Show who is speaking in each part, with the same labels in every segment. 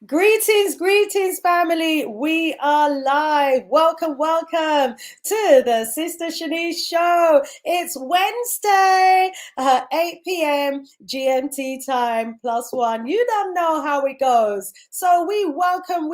Speaker 1: Greetings, greetings, family. We are live. Welcome, welcome to the Sister Shanice Show. It's Wednesday, 8 p.m. GMT time +1. You don't know how it goes. So we welcome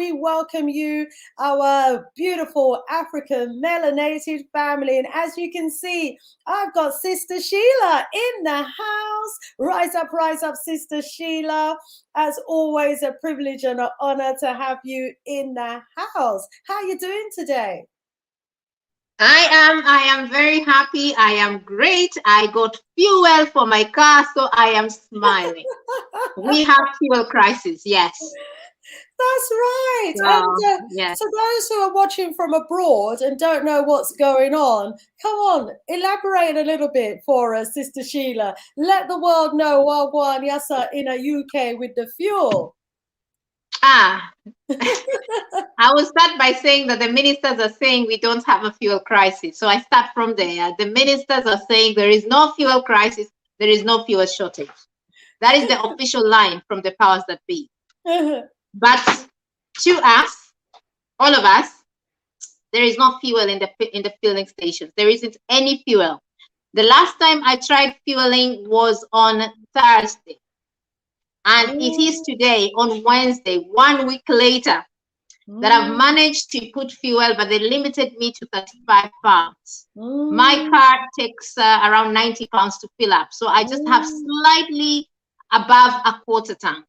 Speaker 1: you, our beautiful African melanated family. And as you can see, I've got Sister Sheila in the house. Rise up, Sister Sheila. As always, a privilege and an honor to have you in the house. How are you doing today?
Speaker 2: I am very happy. I am great. I got fuel for my car, so I am smiling. We have fuel crisis, yes.
Speaker 1: That's right. So those who are watching from abroad and don't know what's going on, come on, elaborate a little bit for us, Sister Sheila. Let the world know Wagwan Yasa in a UK with the fuel.
Speaker 2: I will start by saying that the ministers are saying we don't have a fuel crisis. So I start from there. The ministers are saying there is no fuel crisis, there is no fuel shortage. That is the official line from the powers that be. But to us, all of us, there is no fuel in the fueling stations. There isn't any fuel. The last time I tried fueling was on Thursday. And it is today, on Wednesday, 1 week later, that I've managed to put fuel, but they limited me to 35 pounds. My car takes around 90 pounds to fill up. So I just have slightly above a quarter tank.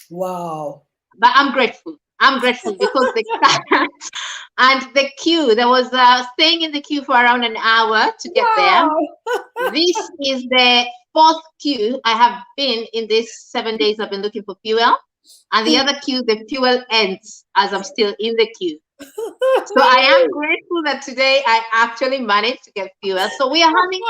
Speaker 1: Wow.
Speaker 2: But I'm grateful. I'm grateful because the car and the queue, there was staying in the queue for around an hour to get there. This is the fourth queue I have been in these 7 days I've been looking for fuel. And the other queue, the fuel ends as I'm still in the queue. So I am grateful that today I actually managed to get fuel. So we are having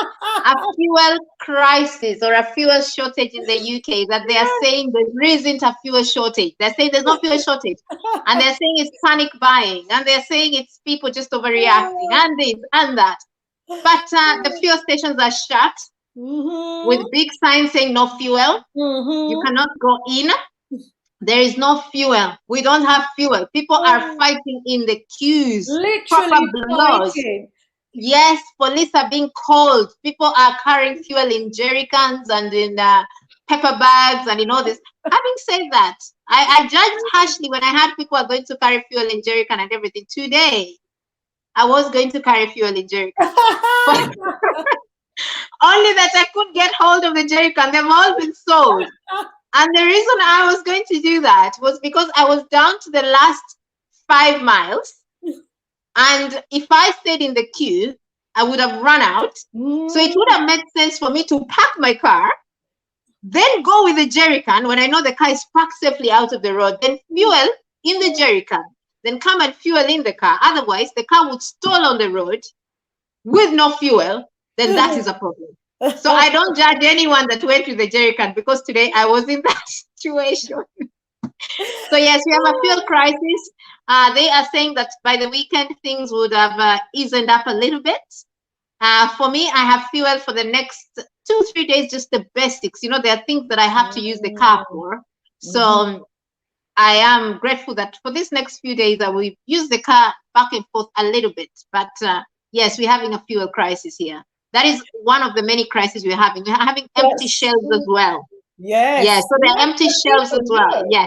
Speaker 2: a fuel crisis or a fuel shortage in the UK that they are saying there isn't a fuel shortage. They're saying there's no fuel shortage. And they're saying it's panic buying. And they're saying it's people just overreacting and this and that. But the fuel stations are shut with big signs saying no fuel. You cannot go in. There is no fuel. We don't have fuel. People are fighting in the queues.
Speaker 1: Literally fighting.
Speaker 2: Yes, police are being called. People are carrying fuel in jerry cans and in paper bags and in all this. Having said that, I judged harshly when I had people are going to carry fuel in jerry can and everything. Today, I was going to carry fuel in jerry can. Only that I couldn't get hold of the jerry can. They've all been sold. And the reason I was going to do that was because I was down to the last 5 miles. And if I stayed in the queue, I would have run out. So it would have made sense for me to park my car, then go with the jerry can when I know the car is parked safely out of the road, then fuel in the jerry can, then come and fuel in the car. Otherwise, the car would stall on the road with no fuel. Then that is a problem. So I don't judge anyone that went with the jerry can because today I was in that situation. So yes, we have a fuel crisis. They are saying that by the weekend things would have eased up a little bit. For me, I have fuel for the next 2-3 days, just the basics. You know, there are things that I have to use the car for. So I am grateful that for these next few days I will use the car back and forth a little bit. But yes, we're having a fuel crisis here. That is one of the many crises we're having. We're having empty shelves as well.
Speaker 1: Yes.
Speaker 2: So they're empty shelves as well. Yes.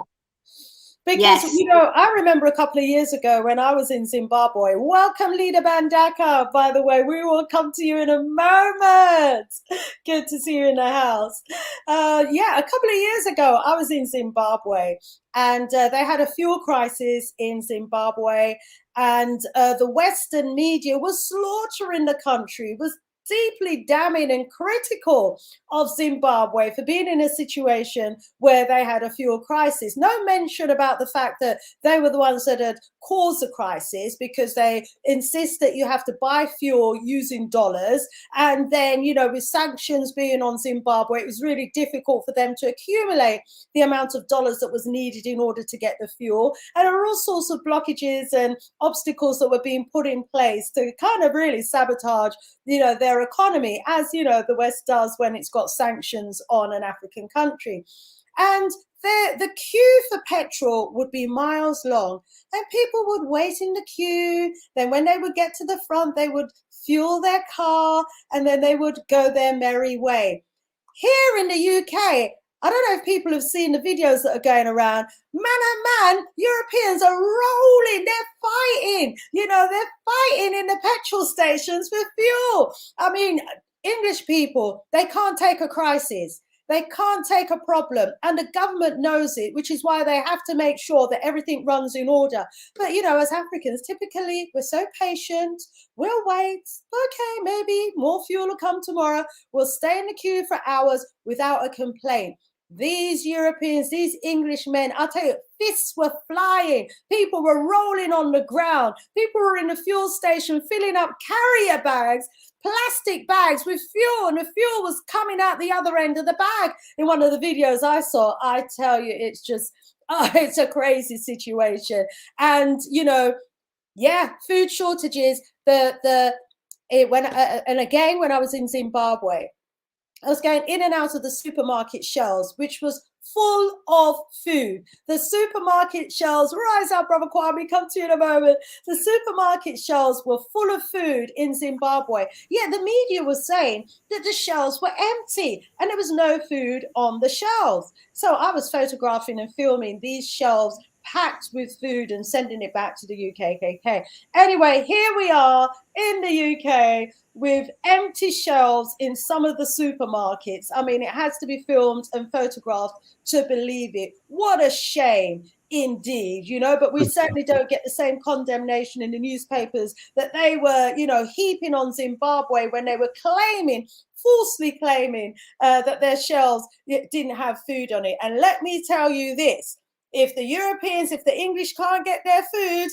Speaker 1: Because, you know, I remember a couple of years ago when I was in Zimbabwe. Welcome, Leader Bandaka, by the way. We will come to you in a moment. Good to see you in the house. A couple of years ago, I was in Zimbabwe, and they had a fuel crisis in Zimbabwe, and the Western media was slaughtering the country, was deeply damning and critical of Zimbabwe for being in a situation where they had a fuel crisis. No mention about the fact that they were the ones that had caused the crisis, because they insist that you have to buy fuel using dollars. And then, you know, with sanctions being on Zimbabwe, it was really difficult for them to accumulate the amount of dollars that was needed in order to get the fuel. And there were all sorts of blockages and obstacles that were being put in place to kind of really sabotage, you know, their economy, as, you know, the West does when it's got sanctions on an African country. And the queue for petrol would be miles long, and people would wait in the queue. Then when they would get to the front, they would fuel their car, and then they would go their merry way. Here in the UK, I don't know if people have seen the videos that are going around. Man, oh man, Europeans are rolling. They're fighting. They're fighting in the petrol stations for fuel. I mean, English people, they can't take a crisis. They can't take a problem, and the government knows it, which is why they have to make sure that everything runs in order. But, as Africans, typically, we're so patient. We'll wait. Okay, maybe more fuel will come tomorrow. We'll stay in the queue for hours without a complaint. These Europeans, these Englishmen, I'll tell you, fists were flying. People were rolling on the ground. People were in the fuel station filling up carrier bags, plastic bags with fuel, and the fuel was coming out the other end of the bag. In one of the videos I saw, I tell you, it's just, it's a crazy situation. And, food shortages, and again, when I was in Zimbabwe, I was going in and out of the supermarket shelves, which was full of food. The supermarket shelves, rise up, Brother Kwame, come to you in a moment. The supermarket shelves were full of food in Zimbabwe. Yet the media was saying that the shelves were empty and there was no food on the shelves. So I was photographing and filming these shelves packed with food and sending it back to the UKKK. Anyway, here we are in the UK with empty shelves in some of the supermarkets. I mean, it has to be filmed and photographed to believe it. What a shame indeed, but we certainly don't get the same condemnation in the newspapers that they were, heaping on Zimbabwe when they were falsely claiming that their shelves didn't have food on it. And let me tell you this, if the Europeans, if the English can't get their food,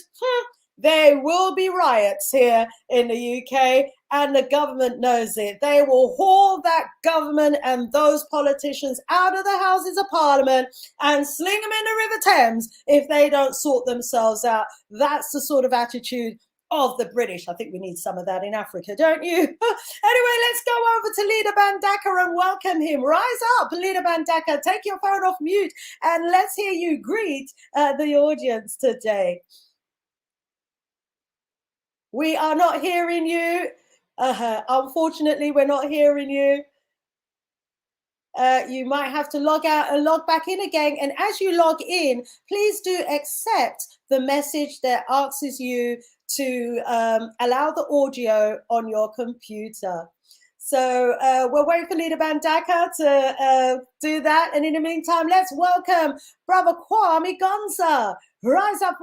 Speaker 1: there will be riots here in the UK, and the government knows it. They will haul that government and those politicians out of the Houses of Parliament and sling them in the River Thames if they don't sort themselves out. That's the sort of attitude of the British. I think we need some of that in Africa, don't you? Anyway, let's go over to Leader Bandaka and welcome him. Rise up, Leader Bandaka. Take your phone off mute and let's hear you greet the audience today. We are not hearing you. Unfortunately, we're not hearing you. You might have to log out and log back in again. And as you log in, please do accept the message that asks you to allow the audio on your computer. So we're waiting for Leader Bandaka to do that. And in the meantime, let's welcome Brother Kwame Gonza. Rise up,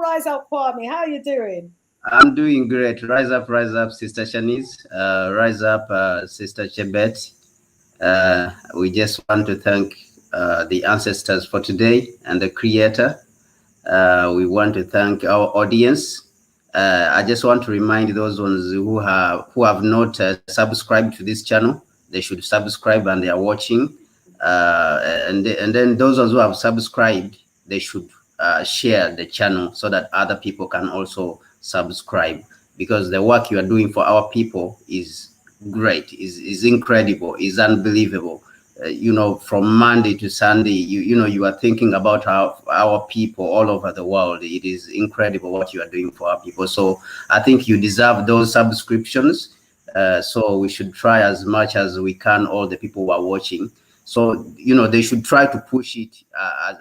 Speaker 1: Kwame. How are you doing?
Speaker 3: I'm doing great. Rise up, Sister Shanice. Rise up, Sister Chebet. We just want to thank the ancestors for today and the Creator. We want to thank our audience. I just want to remind those ones who have not subscribed to this channel, they should subscribe and they are watching. And then those ones who have subscribed, they should share the channel so that other people can also subscribe, because the work you are doing for our people is great, is incredible, is unbelievable. From Monday to Sunday, you are thinking about our people all over the world. It is incredible what you are doing for our people. So I think you deserve those subscriptions. So we should try as much as we can, all the people who are watching. So, they should try to push it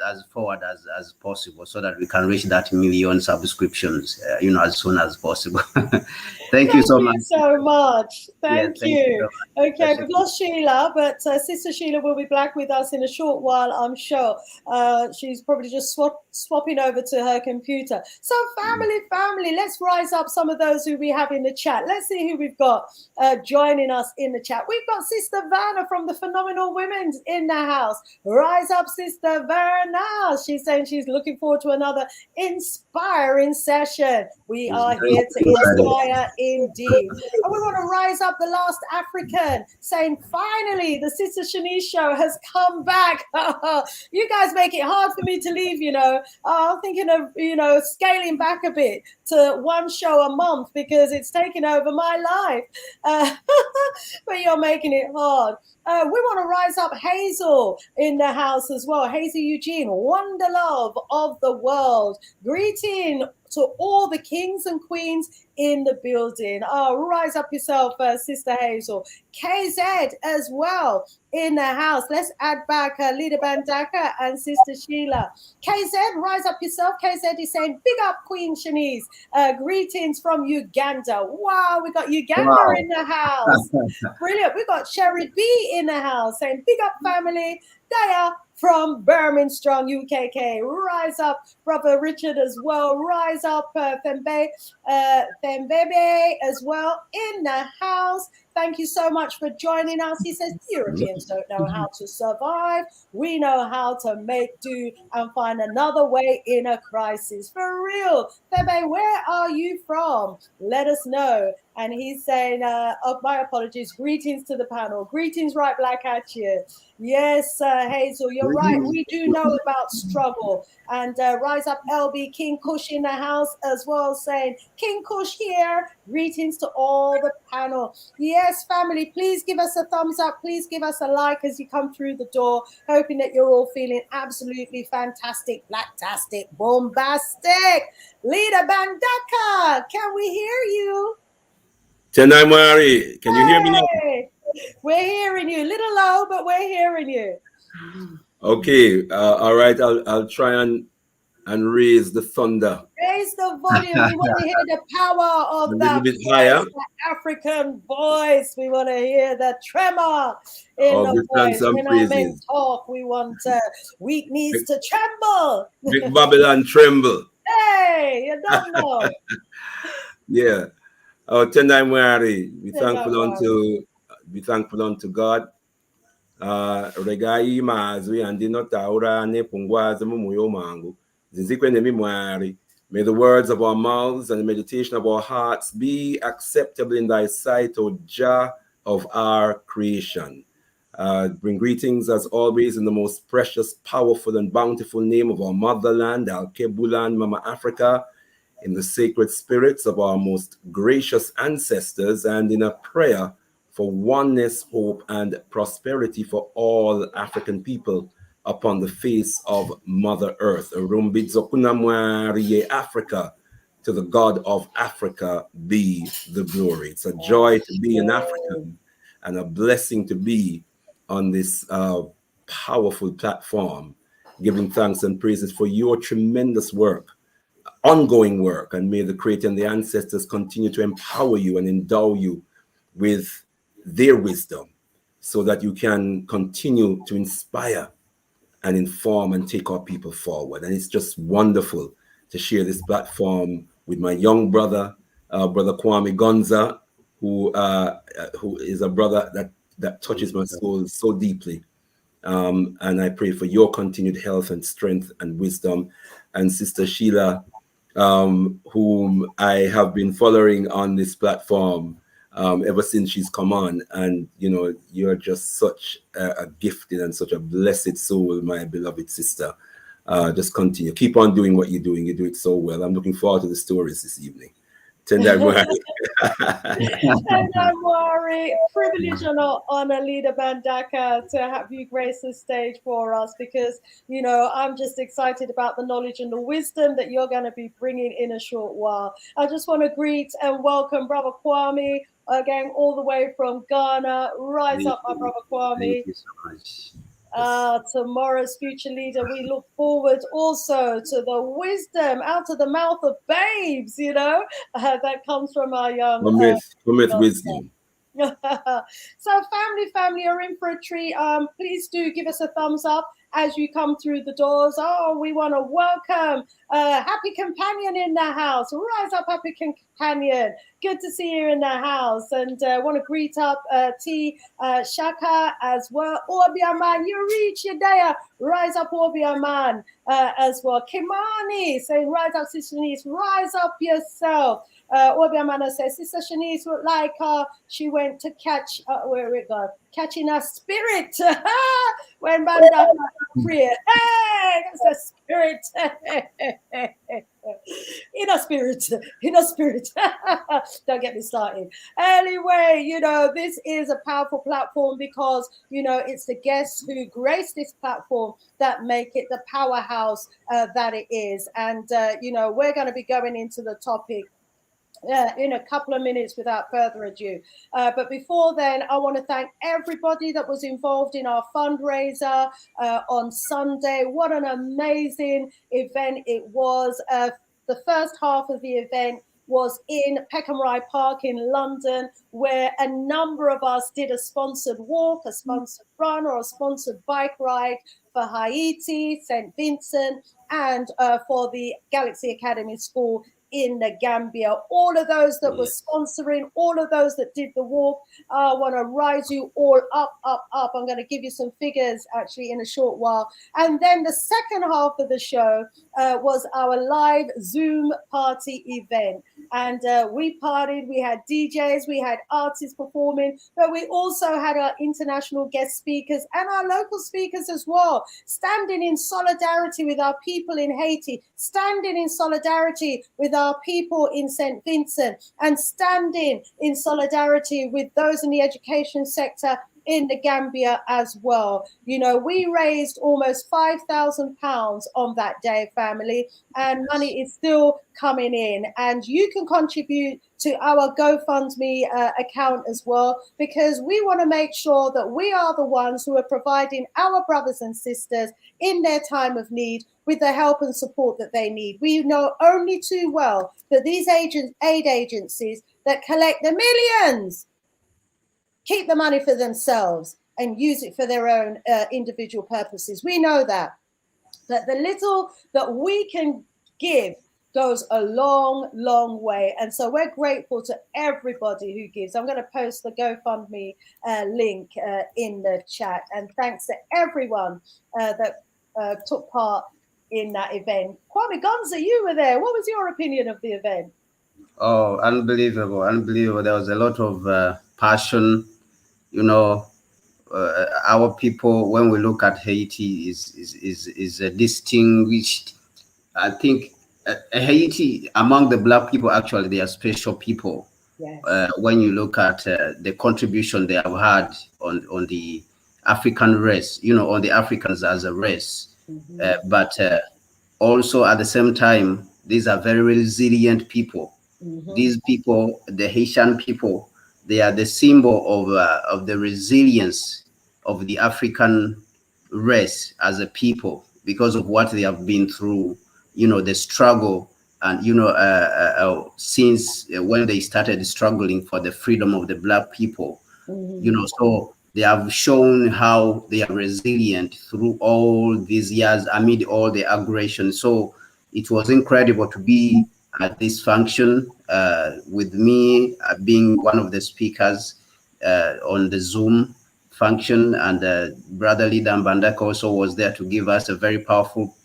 Speaker 3: as forward as possible so that we can reach that 1 million subscriptions, as soon as possible. Thank you so much.
Speaker 1: Thank you. Okay, we've lost Sheila, but Sister Sheila will be back with us in a short while, I'm sure. She's probably just swapping over to her computer. So family, let's rise up some of those who we have in the chat. Let's see who we've got joining us in the chat. We've got Sister Vanna from the Phenomenal Women in the house. Rise up, Sister Vanna. She's saying she's looking forward to another inspiring session. We are here to inspire indeed. And we want to rise up the last African, saying finally the Sister Shanice show has come back. You guys make it hard for me to leave, I'm thinking of scaling back a bit to one show a month because it's taken over my life. But you're making it hard. We want to rise up Hazel in the house as well. Hazel Eugene, wonder love of the world. Greeting to all the kings and queens in the building. Oh, rise up yourself, Sister Hazel. KZ as well in the house. Let's add back Leader Bandaka and Sister Sheila. KZ, rise up yourself. KZ is saying, big up Queen Shanice. Greetings from Uganda. Wow, we got Uganda in the house. Brilliant. We got Sherry B in the house saying, big up family. Daya from Birmingham, UKK. Rise up, Brother Richard as well. Rise up, Thembebe as well in the house. Thank you so much for joining us. He says, Europeans don't know how to survive. We know how to make do and find another way in a crisis. For real. Thembe, where are you from? Let us know. And he's saying, my apologies, greetings to the panel. Greetings, right black at you. Yes, Hazel, you're right. We do know about struggle. And rise up LB, King Kush in the house as well, saying, King Kush here. Greetings to all the panel. Yes, family, please give us a thumbs up. Please give us a like as you come through the door. Hoping that you're all feeling absolutely fantastic, blacktastic, bombastic. Leader Bandaka, can we hear you?
Speaker 4: Tendai Mwari, can you hear me now?
Speaker 1: We're hearing you. A little low, but we're hearing you.
Speaker 4: Okay, all right. I'll try and raise the thunder.
Speaker 1: Raise the volume. We want to hear the power of that voice, that African voice. We want to hear the tremor in the voice. When our men talk, we want weak knees to tremble.
Speaker 4: Make Babylon tremble.
Speaker 1: Hey, you don't know.
Speaker 4: Yeah. Oh, Tendai Mwari, be thankful unto God. Regai mazwi andino taura ne pungwaza mumuyo mangu. Zinzikwe nemi Mwari. May the words of our mouths and the meditation of our hearts be acceptable in thy sight, O Jah of our creation. Bring greetings as always in the most precious, powerful, and bountiful name of our motherland, Al-Kebulan, Mama Africa, in the sacred spirits of our most gracious ancestors, and in a prayer for oneness, hope, and prosperity for all African people upon the face of Mother Earth. Africa, to the God of Africa be the glory. It's a joy to be an African and a blessing to be on this powerful platform, giving thanks and praises for your tremendous work, ongoing work, and may the Creator and the ancestors continue to empower you and endow you with their wisdom so that you can continue to inspire and inform and take our people forward. And it's just wonderful to share this platform with my young brother, Brother Kwame Gonza, who is a brother that touches my soul so deeply. And I pray for your continued health and strength and wisdom. And Sister Sheila, whom I have been following on this platform ever since she's come on. And, you know, you're just such a gifted and such a blessed soul, my beloved sister. Just continue. Keep on doing what you're doing. You do it so well. I'm looking forward to the stories this evening. Tendai
Speaker 1: Mwari, privilege and honor, Leader Bandaka, to have you grace the stage for us, because, you know, I'm just excited about the knowledge and the wisdom that you're going to be bringing in a short while. I just want to greet and welcome Brother Kwame, again, all the way from Ghana. Rise up, my Brother Kwame.
Speaker 3: Thank you so much.
Speaker 1: Tomorrow's future leader, we look forward also to the wisdom out of the mouth of babes, you know, that comes from our young
Speaker 4: wisdom.
Speaker 1: So family are in for a treat. Please do give us a thumbs up as you come through the doors. Oh, we want to welcome Happy Companion in the house. Rise up, Happy Companion. Good to see you in the house. And want to greet up T Shaka as well. Obiaman, you reach your day. Rise up, Obiaman, as well. Kimani saying, rise up, Sister Shanice. Rise up yourself. Obiamana says, Sister Shanice looked like she went to catch, where it go? Catching a spirit when Banda prayer. Hey, that's a spirit. You know, a spirit. Don't get me started. Anyway, this is a powerful platform because, it's the guests who grace this platform that make it the powerhouse that it is. And, we're going to be going into the topic in a couple of minutes without further ado. But before then, I want to thank everybody that was involved in our fundraiser on Sunday. What an amazing event it was. The first half of the event was in Peckham Rye Park in London, where a number of us did a sponsored walk, a sponsored run, or a sponsored bike ride for Haiti, St. Vincent, and for the Galaxy Academy School in the Gambia. All of those that were sponsoring, all of those that did the walk, I want to rise you all up. I'm going to give you some figures actually in a short while. And then the second half of the show was our live Zoom party event. And we partied, we had DJs, we had artists performing, but we also had our international guest speakers and our local speakers as well, standing in solidarity with our people in Haiti, standing in solidarity with our people in St. Vincent, and standing in solidarity with those in the education sector in the Gambia as well. We raised almost £5,000 on that day, family, and money is still coming in. And you can contribute to our GoFundMe account as well, because we want to make sure that we are the ones who are providing our brothers and sisters in their time of need with the help and support that they need. We know only too well that these aid agencies that collect the millions keep the money for themselves and use it for their own individual purposes. We know that the little that we can give goes a long, long way. And so we're grateful to everybody who gives. I'm going to post the GoFundMe link in the chat. And thanks to everyone that took part in that event. Kwame Gonza, you were there. What was your opinion of the event?
Speaker 3: Oh, unbelievable. There was a lot of passion. Our people, when we look at Haiti, is a distinguished. I think Haiti, among the Black people, actually, they are special people.
Speaker 1: Yes.
Speaker 3: When you look at the contribution they have had on the African race, on the Africans as a race. Mm-hmm. But also at the same time, these are very resilient people. Mm-hmm. These people, the Haitian people, they are the symbol of the resilience of the African race as a people, because of what they have been through, the struggle, and since when they started struggling for the freedom of the Black people. Mm-hmm. So they have shown how they are resilient through all these years amid all the aggression. So it was incredible to be at this function with me being one of the speakers on the Zoom function, and Brother Leader Mbandaka also was there to give us a very powerful,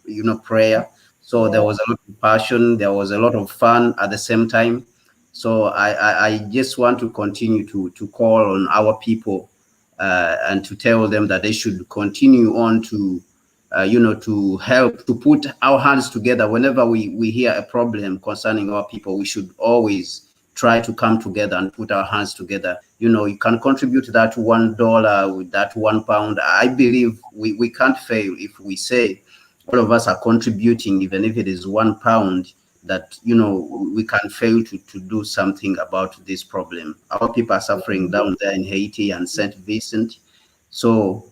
Speaker 3: prayer. So there was a lot of passion, there was a lot of fun at the same time. So I just want to continue to call on our people and to tell them that they should continue on to to help, to put our hands together. Whenever we hear a problem concerning our people, we should always try to come together and put our hands together. You can contribute that $1 with that £1. I believe we can't fail if we say all of us are contributing, even if it is £1, that, we can fail to do something about this problem. Our people are suffering down there in Haiti and St. Vincent. So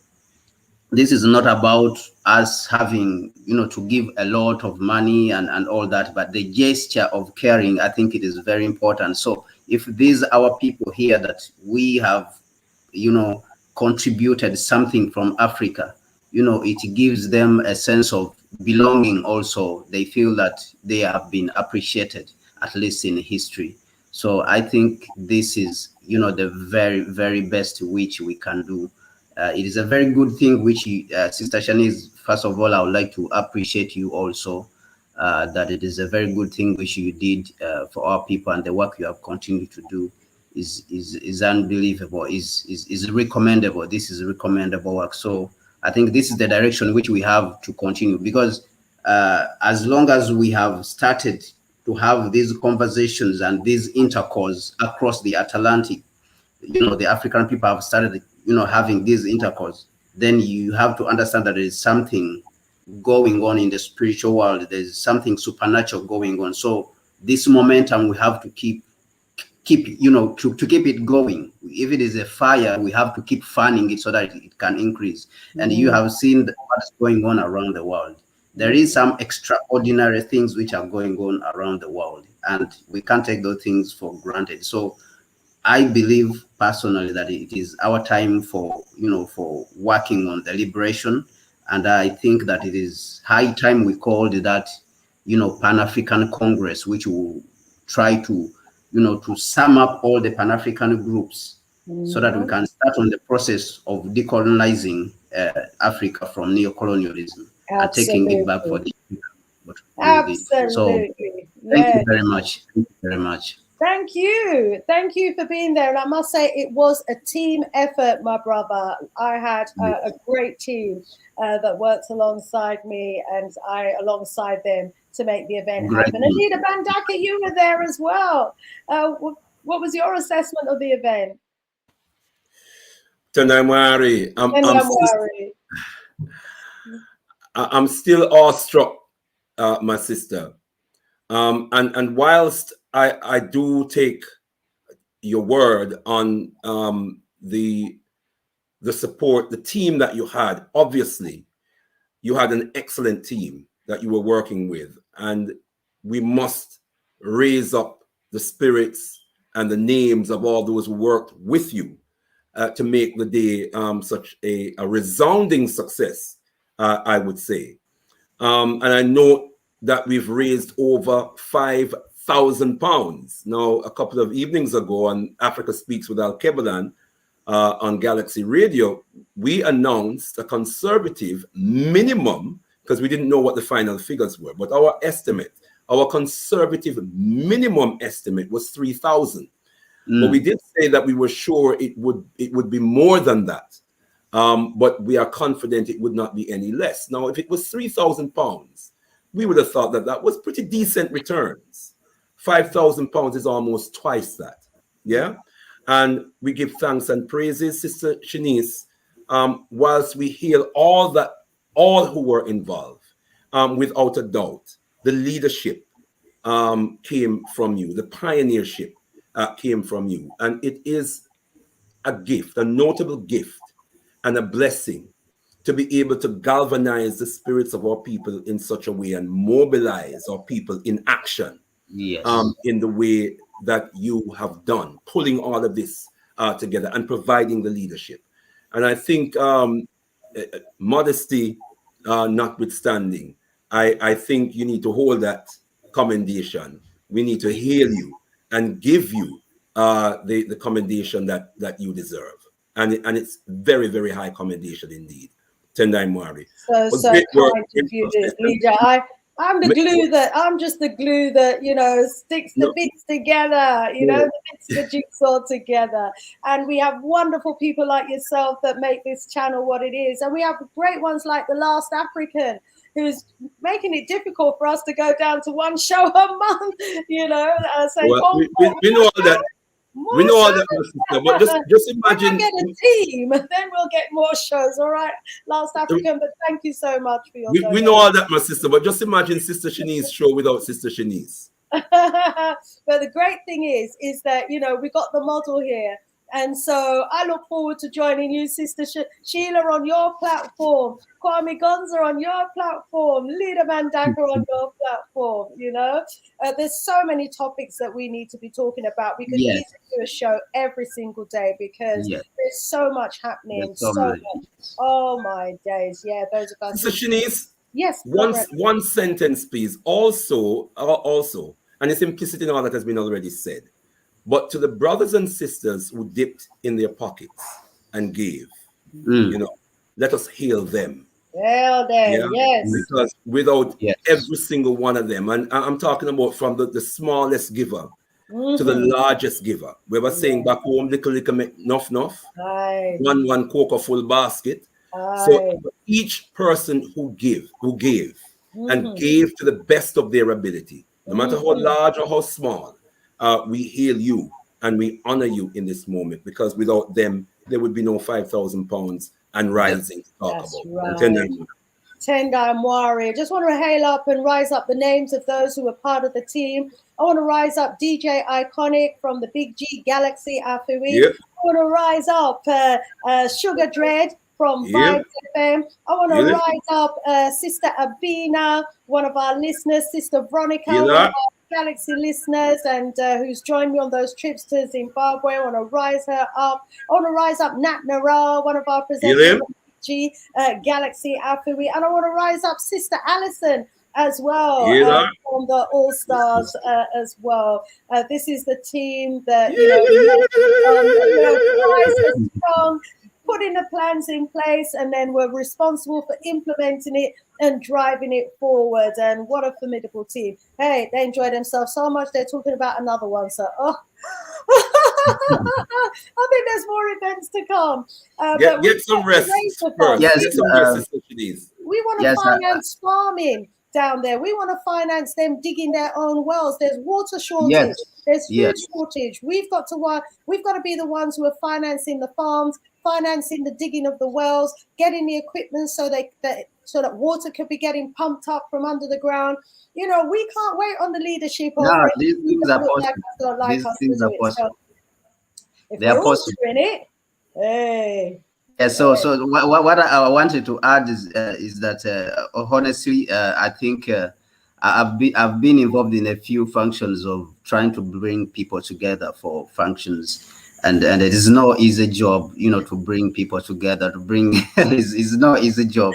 Speaker 3: this is not about us having, to give a lot of money and all that, but the gesture of caring, I think it is very important. So if these our people here that we have, contributed something from Africa, it gives them a sense of belonging also. They feel that they have been appreciated, at least in history. So I think this is, the very, very best which we can do. It is a very good thing which Sister Shanice, first of all, I would like to appreciate you also, that it is a very good thing which you did for our people, and the work you have continued to do is unbelievable, is recommendable. This is recommendable work. So I think this is the direction which we have to continue, because as long as we have started to have these conversations and these intercourse across the Atlantic. The African people have started, having this intercourse. Then you have to understand that there is something going on in the spiritual world. There's something supernatural going on. So this momentum we have to keep to keep it going. If it is a fire, we have to keep fanning it so that it can increase. And you have seen what's going on around the world. There is some extraordinary things which are going on around the world, and we can't take those things for granted. So I believe personally that it is our time for working on the liberation, and I think that it is high time we called that Pan-African Congress, which will try to to sum up all the Pan-African groups so that we can start on the process of decolonizing Africa from neocolonialism and taking it back for the
Speaker 1: Absolutely.
Speaker 3: So thank you very much. Thank you very much.
Speaker 1: Thank you. Thank you for being there. And I must say, it was a team effort, my brother. I had a great team that works alongside me, and I alongside them to make the event happen. Anita Bandaka, you were there as well. What was your assessment of the event?
Speaker 4: I'm still awestruck, my sister. And whilst I do take your word on the support, the team that you had, obviously you had an excellent team that you were working with, and we must raise up the spirits and the names of all those who worked with you to make the day such a resounding success, I would say. And I know that we've raised over £5,000. Now, a couple of evenings ago on Africa Speaks with Al Kebalan on Galaxy Radio, we announced a conservative minimum, because we didn't know what the final figures were, but our estimate, our conservative minimum estimate was 3,000. But we did say that we were sure it would be more than that. But we are confident it would not be any less. Now, if it was £3,000, we would have thought that that was pretty decent returns. £5,000 is almost twice that. Yeah. And we give thanks and praises, Sister Shanice, whilst we hail all who were involved, without a doubt. The leadership came from you. The pioneership came from you. And it is a gift, a notable gift and a blessing to be able to galvanize the spirits of our people in such a way and mobilize our people in action.
Speaker 3: Yes.
Speaker 4: In the way that you have done, pulling all of this together and providing the leadership. And I think modesty notwithstanding, I think you need to hold that commendation. We need to hail you and give you the commendation that you deserve. And it's very, very high commendation indeed. Tendai Mwari.
Speaker 1: So kind of you, leader. I'm just the glue that, sticks the bits together, the bits of the jigsaw together. And we have wonderful people like yourself that make this channel what it is. And we have great ones like The Last African, who's making it difficult for us to go down to one show a month, we know all that.
Speaker 4: We know all that, sister, but just imagine.
Speaker 1: When I get a team, then we'll get more shows. All right, Last African, but thank you so much for your
Speaker 4: we know all that, my sister, but just imagine Sister Shanice's show without Sister Shanice.
Speaker 1: But the great thing is that, we got the model here. And so I look forward to joining you, Sister Sheila, on your platform, Kwame Gonza on your platform, Leader Mandaka on your platform. There's so many topics that we need to be talking about. We could easily do a show every single day because there's so much happening. So much. Oh my days. Yeah, those are guys.
Speaker 4: Sister Shanice.
Speaker 1: Yes.
Speaker 4: One sentence, please. Also, and it's implicit in all that has been already said. But to the brothers and sisters who dipped in their pockets and gave, let us hail them.
Speaker 1: Hail them, yes.
Speaker 4: Because without every single one of them, and I'm talking about from the smallest giver to the largest giver. We were saying back home, little make enough, one cocoa full basket. So each person who gave and gave to the best of their ability, No matter how large or how small, we hail you and we honor you in this moment, because without them, there would be no 5,000 pounds and rising to talk
Speaker 1: That's
Speaker 4: about.
Speaker 1: right. Tendai Mwari. Just want to hail up and rise up the names of those who were part of the team. I want to rise up DJ Iconic from the Big G Galaxy Afui.
Speaker 4: Yep.
Speaker 1: I want to rise up Sugar Dread from Vibes FM. I want to rise up Sister Abina, one of our listeners, Sister Veronica, one of our Galaxy listeners, and who's joined me on those trips to Zimbabwe. I want to rise her up. I want to rise up Nat Nara, one of our presenters. Galaxy Afui, and I want to rise up Sister Alison as well from the All Stars as well. This is the team that rises strong, putting the plans in place, and then we're responsible for implementing it and driving it forward. And what a formidable team! Hey, they enjoy themselves so much. They're talking about another one. So I think there's more events to come.
Speaker 4: Get some rest first.
Speaker 3: Yes,
Speaker 4: get some rest.
Speaker 1: We want to finance farming down there. We want to finance them digging their own wells. There's water shortage. There's food shortage. We've got to be the ones who are financing the farms, financing the digging of the wells, getting the equipment so that water could be getting pumped up from under the ground. You know, we can't wait on the leadership.
Speaker 3: These things are possible. These things are possible.
Speaker 1: They are possible. It, hey.
Speaker 3: Yeah, so what I wanted to add is that honestly, I think I've been involved in a few functions of trying to bring people together for functions, and it is no easy job, to bring people together. It's no easy job.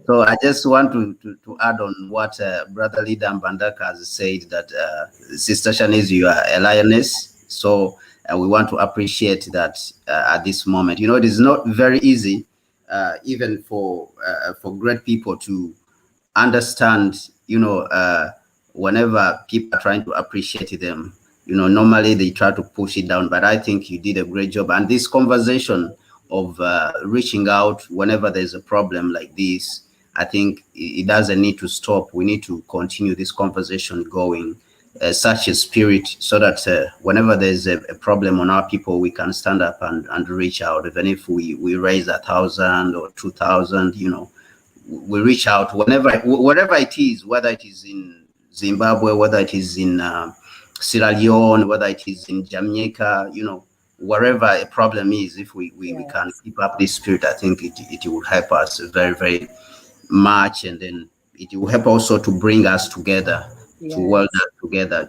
Speaker 3: So I just want to add on what Brother Leader Mbandaka has said, that Sister Shanice, you are a lioness. So we want to appreciate that at this moment. It is not very easy, even for great people to understand, whenever people are trying to appreciate them, normally they try to push it down. But I think you did a great job. And this conversation of reaching out whenever there's a problem like this, I think it doesn't need to stop. We need to continue this conversation going. Such a spirit, so that whenever there's a problem on our people, we can stand up and reach out. Even if we raise 1,000 or 2,000, we reach out whatever it is, whether it is in Zimbabwe, whether it is in Sierra Leone, whether it is in Jamaica, wherever a problem is, if we can keep up this spirit, I think it will help us very, very much. And then it will help also to bring us together. To weld that together,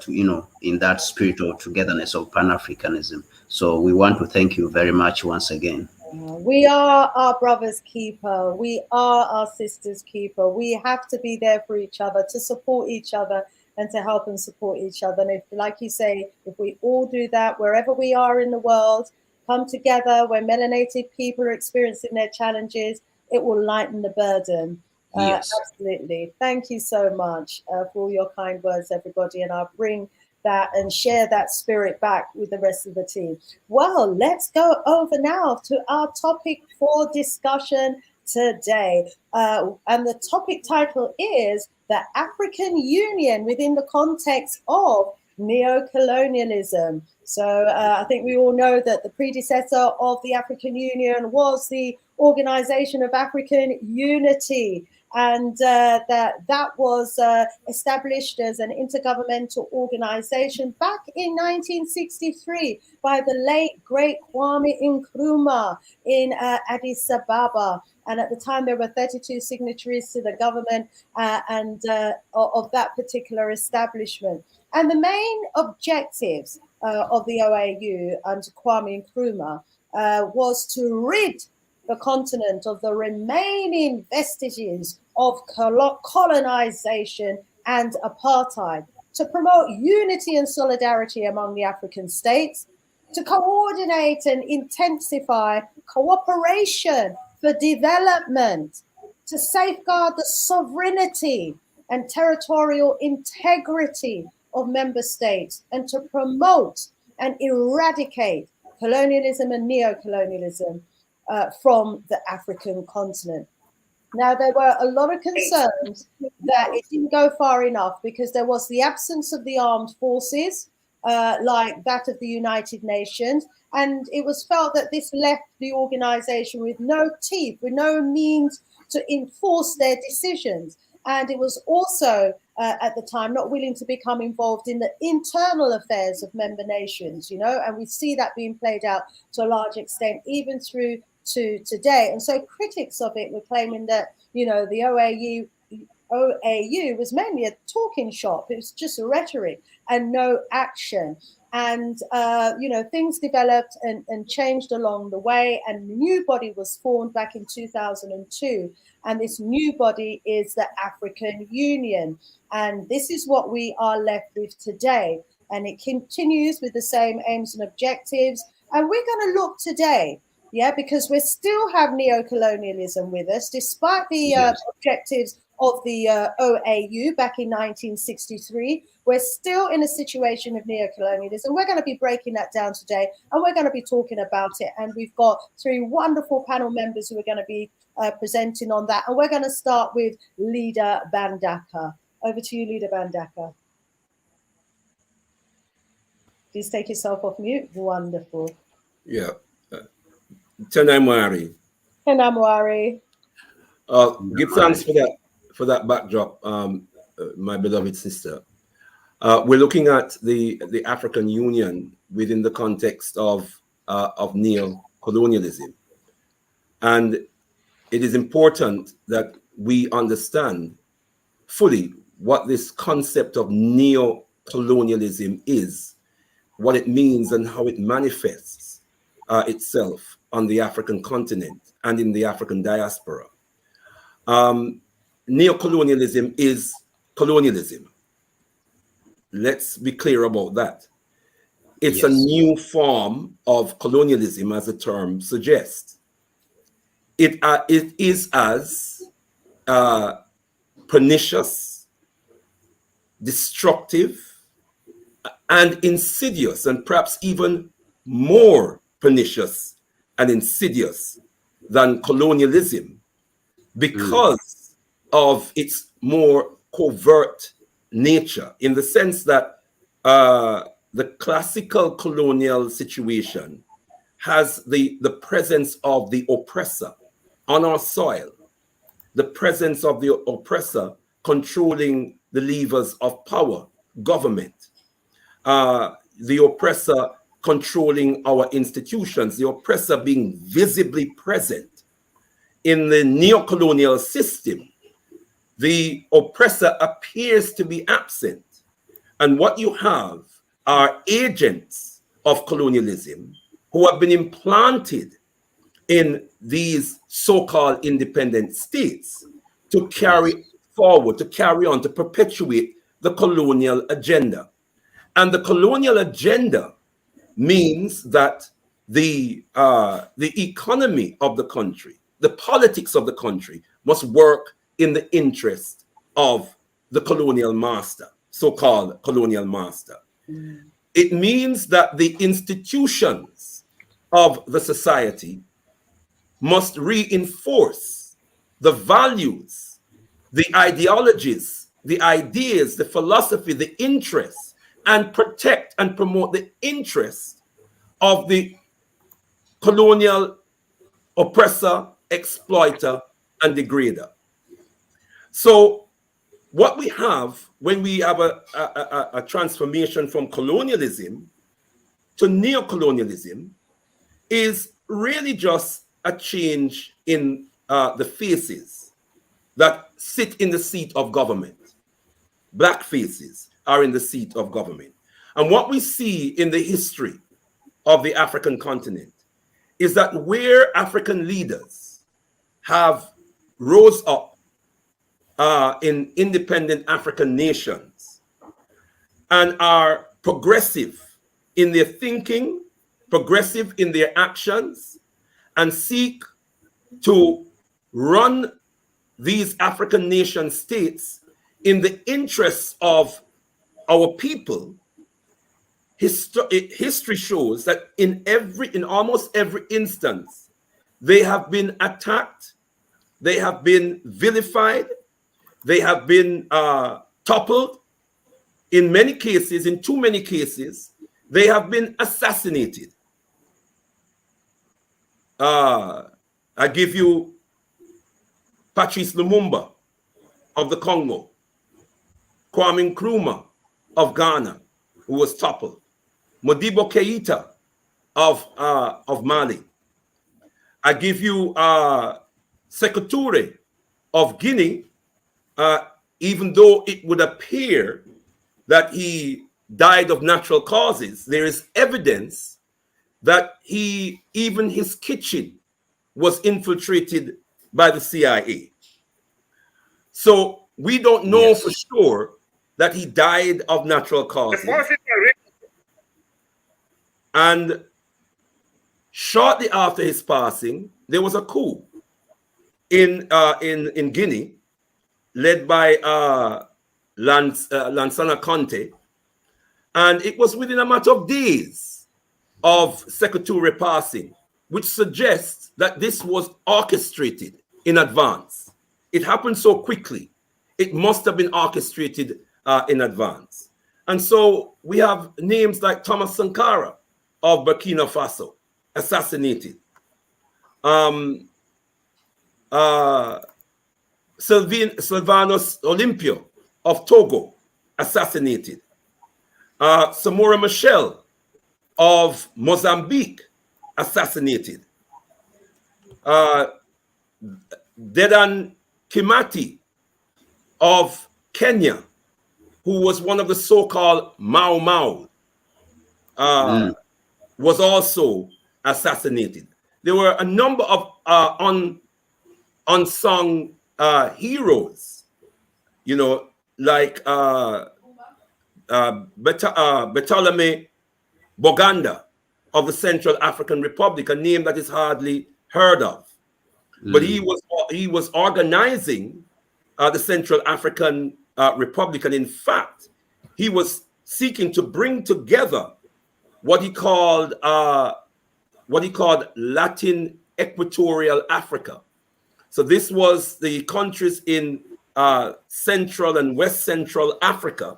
Speaker 3: in that spirit of togetherness of Pan-Africanism. So we want to thank you very much once again.
Speaker 1: We are our brother's keeper. We are our sister's keeper. We have to be there for each other, to support each other, and to help and support each other. And if, like you say, if we all do that, wherever we are in the world, come together when melanated people are experiencing their challenges, it will lighten the burden.
Speaker 3: Yes.
Speaker 1: Absolutely. Thank you so much for all your kind words, everybody. And I'll bring that and share that spirit back with the rest of the team. Well, let's go over now to our topic for discussion today. And the topic title is the African Union within the context of neocolonialism. So I think we all know that the predecessor of the African Union was the Organization of African Unity. And that was established as an intergovernmental organization back in 1963 by the late, great Kwame Nkrumah in Addis Ababa. And at the time, there were 32 signatories to the government of that particular establishment. And the main objectives of the OAU under Kwame Nkrumah was to rid the continent of the remaining vestiges of colonization and apartheid, to promote unity and solidarity among the African states, to coordinate and intensify cooperation for development, to safeguard the sovereignty and territorial integrity of member states, and to promote and eradicate colonialism and neocolonialism from the African continent. Now, there were a lot of concerns that it didn't go far enough because there was the absence of the armed forces, like that of the United Nations, and it was felt that this left the organization with no teeth, with no means to enforce their decisions. And it was also, at the time, not willing to become involved in the internal affairs of member nations, and we see that being played out to a large extent, even through to today. And so critics of it were claiming that, the OAU was mainly a talking shop. It was just a rhetoric and no action. And, things developed and changed along the way. And a new body was formed back in 2002. And this new body is the African Union. And this is what we are left with today. And it continues with the same aims and objectives. And we're going to look today, because we still have neocolonialism with us, despite the objectives of the OAU back in 1963. We're still in a situation of neocolonialism. We're going to be breaking that down today, and we're going to be talking about it. And we've got three wonderful panel members who are going to be presenting on that. And we're going to start with Leader Bandaka. Over to you, Leader Bandaka. Please take yourself off mute. Wonderful.
Speaker 4: Yeah. Tenamwari. Give thanks for that backdrop, my beloved sister. We're looking at the African Union within the context of neocolonialism, and it is important that we understand fully what this concept of neocolonialism is, what it means, and how it manifests itself on the African continent and in the African diaspora. Neocolonialism is colonialism. Let's be clear about that. It's a new form of colonialism, as the term suggests. It is as pernicious, destructive, and insidious, and perhaps even more pernicious and insidious than colonialism, because of its more covert nature, in the sense that the classical colonial situation has the presence of the oppressor on our soil, the presence of the oppressor controlling the levers of power, government, the oppressor controlling our institutions, the oppressor being visibly present. In the neocolonial system, the oppressor appears to be absent. And what you have are agents of colonialism who have been implanted in these so-called independent states to carry forward, to carry on, to perpetuate the colonial agenda. And the colonial agenda means that the economy of the country, the politics of the country must work in the interest of the colonial master, so-called colonial master. It means that the institutions of the society must reinforce the values, the ideologies, the ideas, the philosophy, the interests, and protect and promote the interests of the colonial oppressor, exploiter, and degrader. So what we have when we have a transformation from colonialism to neocolonialism is really just a change in the faces that sit in the seat of government. Black faces are in the seat of government. And what we see in the history of the African continent is that where African leaders have rose up in independent African nations and are progressive in their thinking, progressive in their actions, and seek to run these African nation states in the interests of our people, history shows that in almost every instance, they have been attacked, they have been vilified, they have been toppled. In many cases, in too many cases, they have been assassinated. I give you Patrice Lumumba of the Congo, Kwame Nkrumah of Ghana, who was toppled, Modibo Keita of Mali. I give you Sékou Touré of Guinea, even though it would appear that he died of natural causes, there is evidence that even his kitchen was infiltrated by the CIA. So we don't know for sure that he died of natural causes. And shortly after his passing, there was a coup in Guinea, led by Lansana Conte, and it was within a matter of days of Sékou Touré passing, which suggests that this was orchestrated in advance. It happened so quickly. It must have been orchestrated in advance. And so we have names like Thomas Sankara of Burkina Faso, assassinated. Sylvanus Olympio of Togo, assassinated. Samora Machel of Mozambique, assassinated. Dedan Kimathi of Kenya, who was one of the so-called Mau Mau, was also assassinated. There were a number of unsung heroes, you know, like Bartolome Boganda of the Central African Republic, a name that is hardly heard of. But he was organizing the Central African Republic, and in fact, he was seeking to bring together what he called Latin Equatorial Africa. So this was the countries in Central and West Central Africa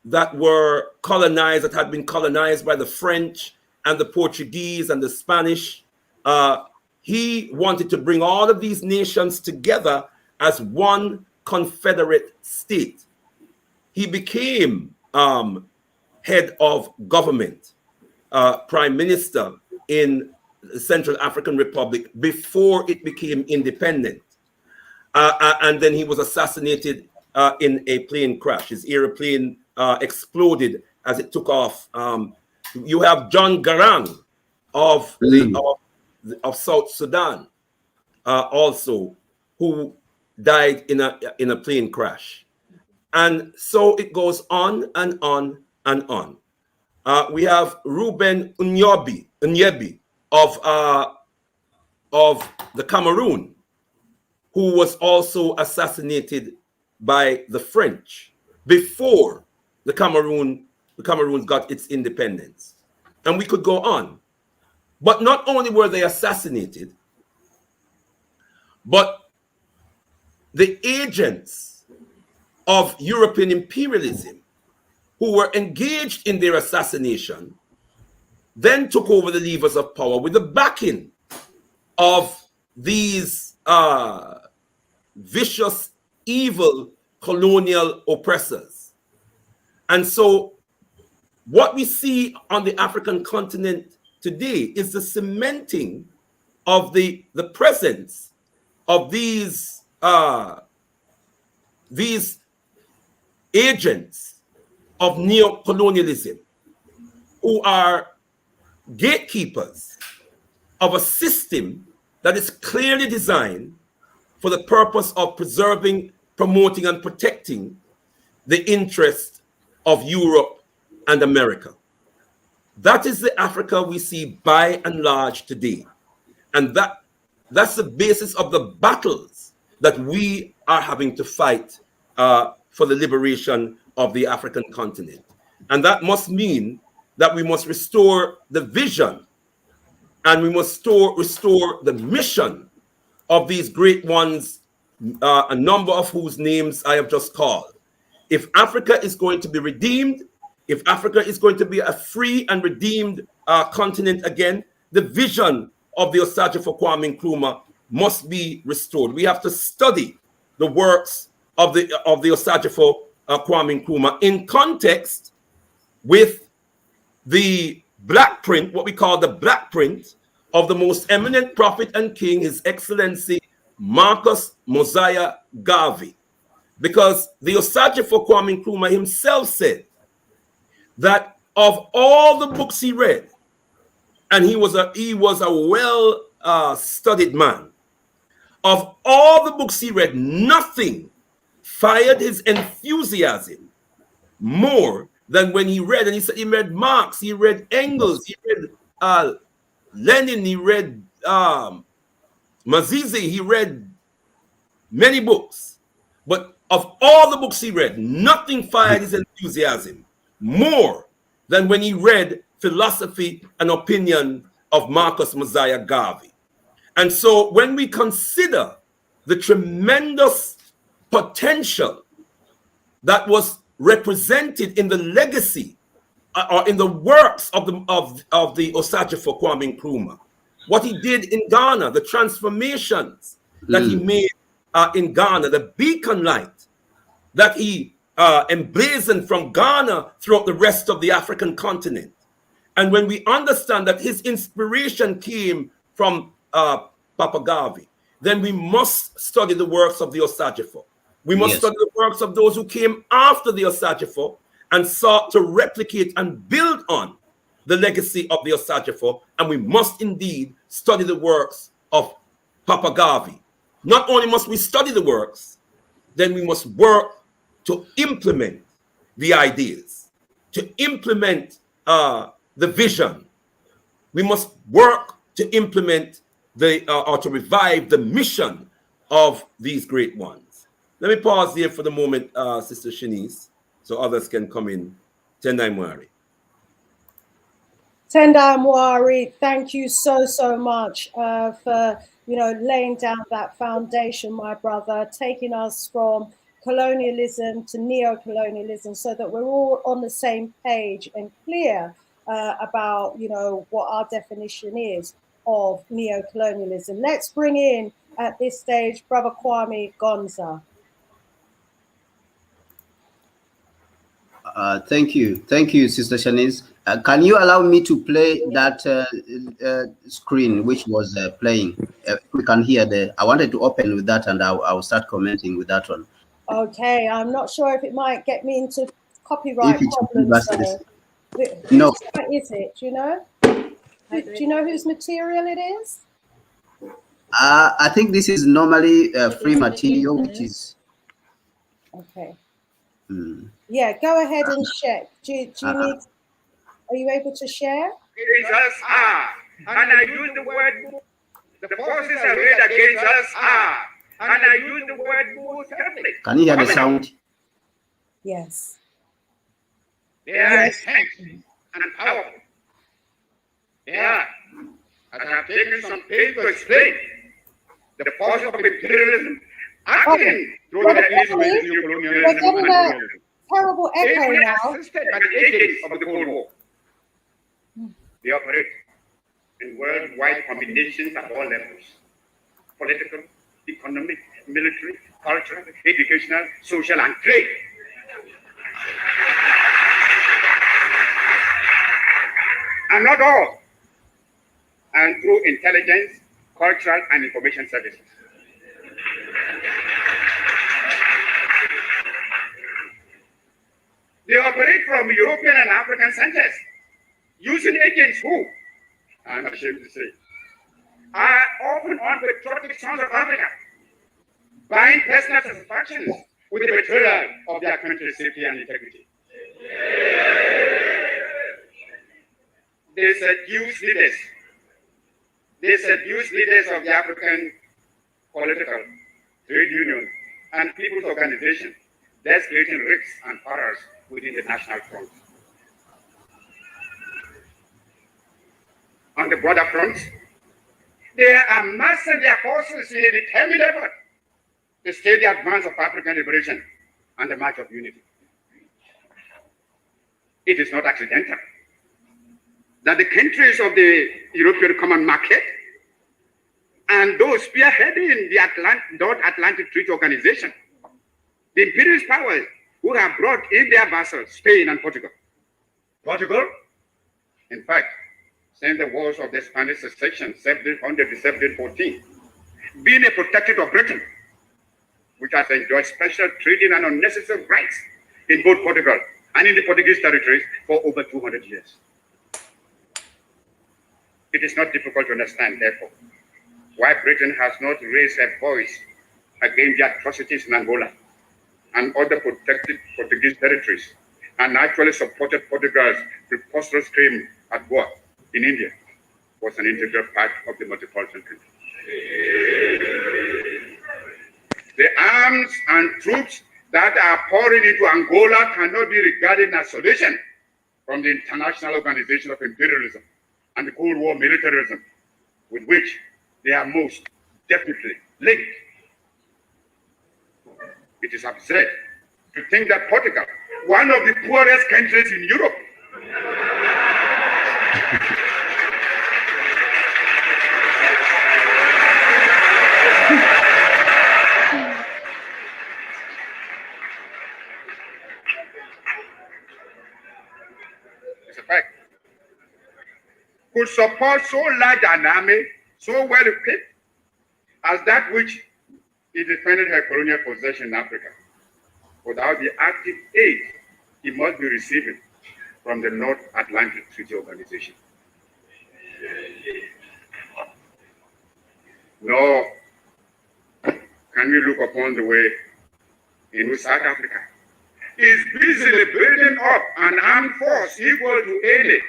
Speaker 4: that were colonized, that had been colonized by the French and the Portuguese and the Spanish. He wanted to bring all of these nations together as one confederate state. He became head of government, prime minister in the Central African Republic before it became independent. And then he was assassinated in a plane crash. His airplane exploded as it took off. You have John Garang of South Sudan, also, who died in a plane crash. And so it goes on and on and on. We have Ruben Unyebi of the Cameroon, who was also assassinated by the French before the Cameroon got its independence. And we could go on. But not only were they assassinated, but the agents of European imperialism who were engaged in their assassination then took over the levers of power with the backing of these vicious, evil colonial oppressors. And so what we see on the African continent today is the cementing of the presence of these agents of neocolonialism, who are gatekeepers of a system that is clearly designed for the purpose of preserving, promoting, and protecting the interests of Europe and America. That is the Africa we see by and large today. And that's the basis of the battles that we are having to fight for the liberation of the African continent. And that must mean that we must restore the vision, and we must restore the mission of these great ones, a number of whose names I have just called. If Africa is going to be redeemed, if Africa is going to be a free and redeemed continent again, the vision of the Osagyefo Kwame Nkrumah must be restored. We have to study the works of the Osagyefo Kwame Nkrumah in context with the black print, what we call the black print of the most eminent prophet and king, His Excellency Marcus Mosiah Garvey. Because the Osagyefo Kwame Nkrumah himself said that of all the books he read, and he was a well studied man, of all the books he read, nothing fired his enthusiasm more than when he read, and he said he read Marx, he read Engels, he read Lenin, he read Mazizi, he read many books. But of all the books he read, nothing fired his enthusiasm more than when he read Philosophy and Opinion of Marcus Mosiah Garvey. And so when we consider the tremendous potential that was represented in the legacy or in the works of the Osagyefo Kwame Nkrumah, what he did in Ghana, the transformations that he made in Ghana, the beacon light that he emblazoned from Ghana throughout the rest of the African continent. And when we understand that his inspiration came from Papa Garvey, then we must study the works of the Osagyefo. We must study the works of those who came after the Osagyefo and sought to replicate and build on the legacy of the Osagyefo. And we must indeed study the works of Papa Garvey. Not only must we study the works, then we must work to implement the ideas, to implement the vision. We must work to implement or to revive the mission of these great ones. Let me pause here for the moment, Sister Shanice, so others can come in. Tendai Mwari.
Speaker 1: Tendai Mwari, thank you so much for laying down that foundation, my brother, taking us from colonialism to neocolonialism, so that we're all on the same page and clear about what our definition is of neocolonialism. Let's bring in at this stage Brother Kwame Gonza.
Speaker 3: Thank you, Sister Shanice. Can you allow me to play that screen which was playing? We can hear I wanted to open with that, and I'll start commenting with that one.
Speaker 1: Okay, I'm not sure if it might get me into copyright problems.
Speaker 3: No.
Speaker 1: What is it? Do you know? Do you know whose material it is?
Speaker 3: I think this is normally free material, which is.
Speaker 1: Okay. Yeah, go ahead and share. Do you need? Are you able to share?
Speaker 5: Against us and I use the word. The forces are arrayed against us and I use the word most carefully.
Speaker 3: Can you hear the sound?
Speaker 1: Yes.
Speaker 5: They are intense and powerful. Yeah, as I have taken some pain to explain the forces of imperialism acting through the instruments of neocolonialism and colonialism.
Speaker 1: Terrible echo now.
Speaker 5: Assisted by the agents of the Cold War. They operate in worldwide combinations at all levels: political, economic, military, cultural, educational, social, and trade. And not all. And through intelligence, cultural, and information services. They operate from European and African centers, using agents who, I'm ashamed to say, are often on patriotic sons of Africa, buying personal satisfactions with the betrayal of their country's safety and integrity. They seduce leaders. They seduce leaders of the African political, trade union, and people's organization, thus creating rifts and horrors within the national front. On the broader front, They are massing their forces in a determined effort to stay the advance of African liberation and the march of unity. It is not accidental that the countries of the European Common Market and those spearheading the North Atlantic Treaty Organization, the imperialist powers who have brought in their vassals, Spain and Portugal. Portugal, in fact, since the wars of the Spanish succession, 1700 to 1714, being a protectorate of Britain, which has enjoyed special trading and unnecessary rights in both Portugal and in the Portuguese territories for over 200 years. It is not difficult to understand, therefore, why Britain has not raised her voice against the atrocities in Angola and other protected Portuguese territories, and actually supported Portugal's preposterous claim at war in India, was an integral part of the multicultural country. The arms and troops that are pouring into Angola cannot be regarded in isolation from the international organization of imperialism and the Cold War militarism, with which they are most definitely linked. It is absurd to think that Portugal, one of the poorest countries in Europe, it's a fact, could support so large an army, so well equipped, as that which he defended her colonial possession in Africa, without the active aid he must be receiving from the North Atlantic Treaty Organization. Nor can we look upon the way in which South Africa is busily building up an armed force equal to any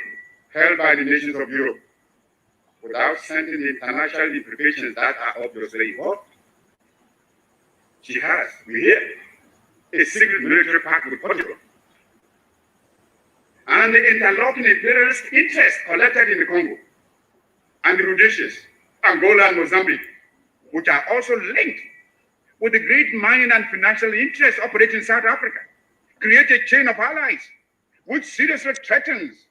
Speaker 5: held by the nations of Europe, without sending the international implications that are obviously involved. She has, we hear, a secret military pact with Portugal, and the interlocking imperialist interests collected in the Congo, and the Rhodesias, Angola and Mozambique, which are also linked with the great mining and financial interests operating in South Africa, create a chain of allies which seriously threatens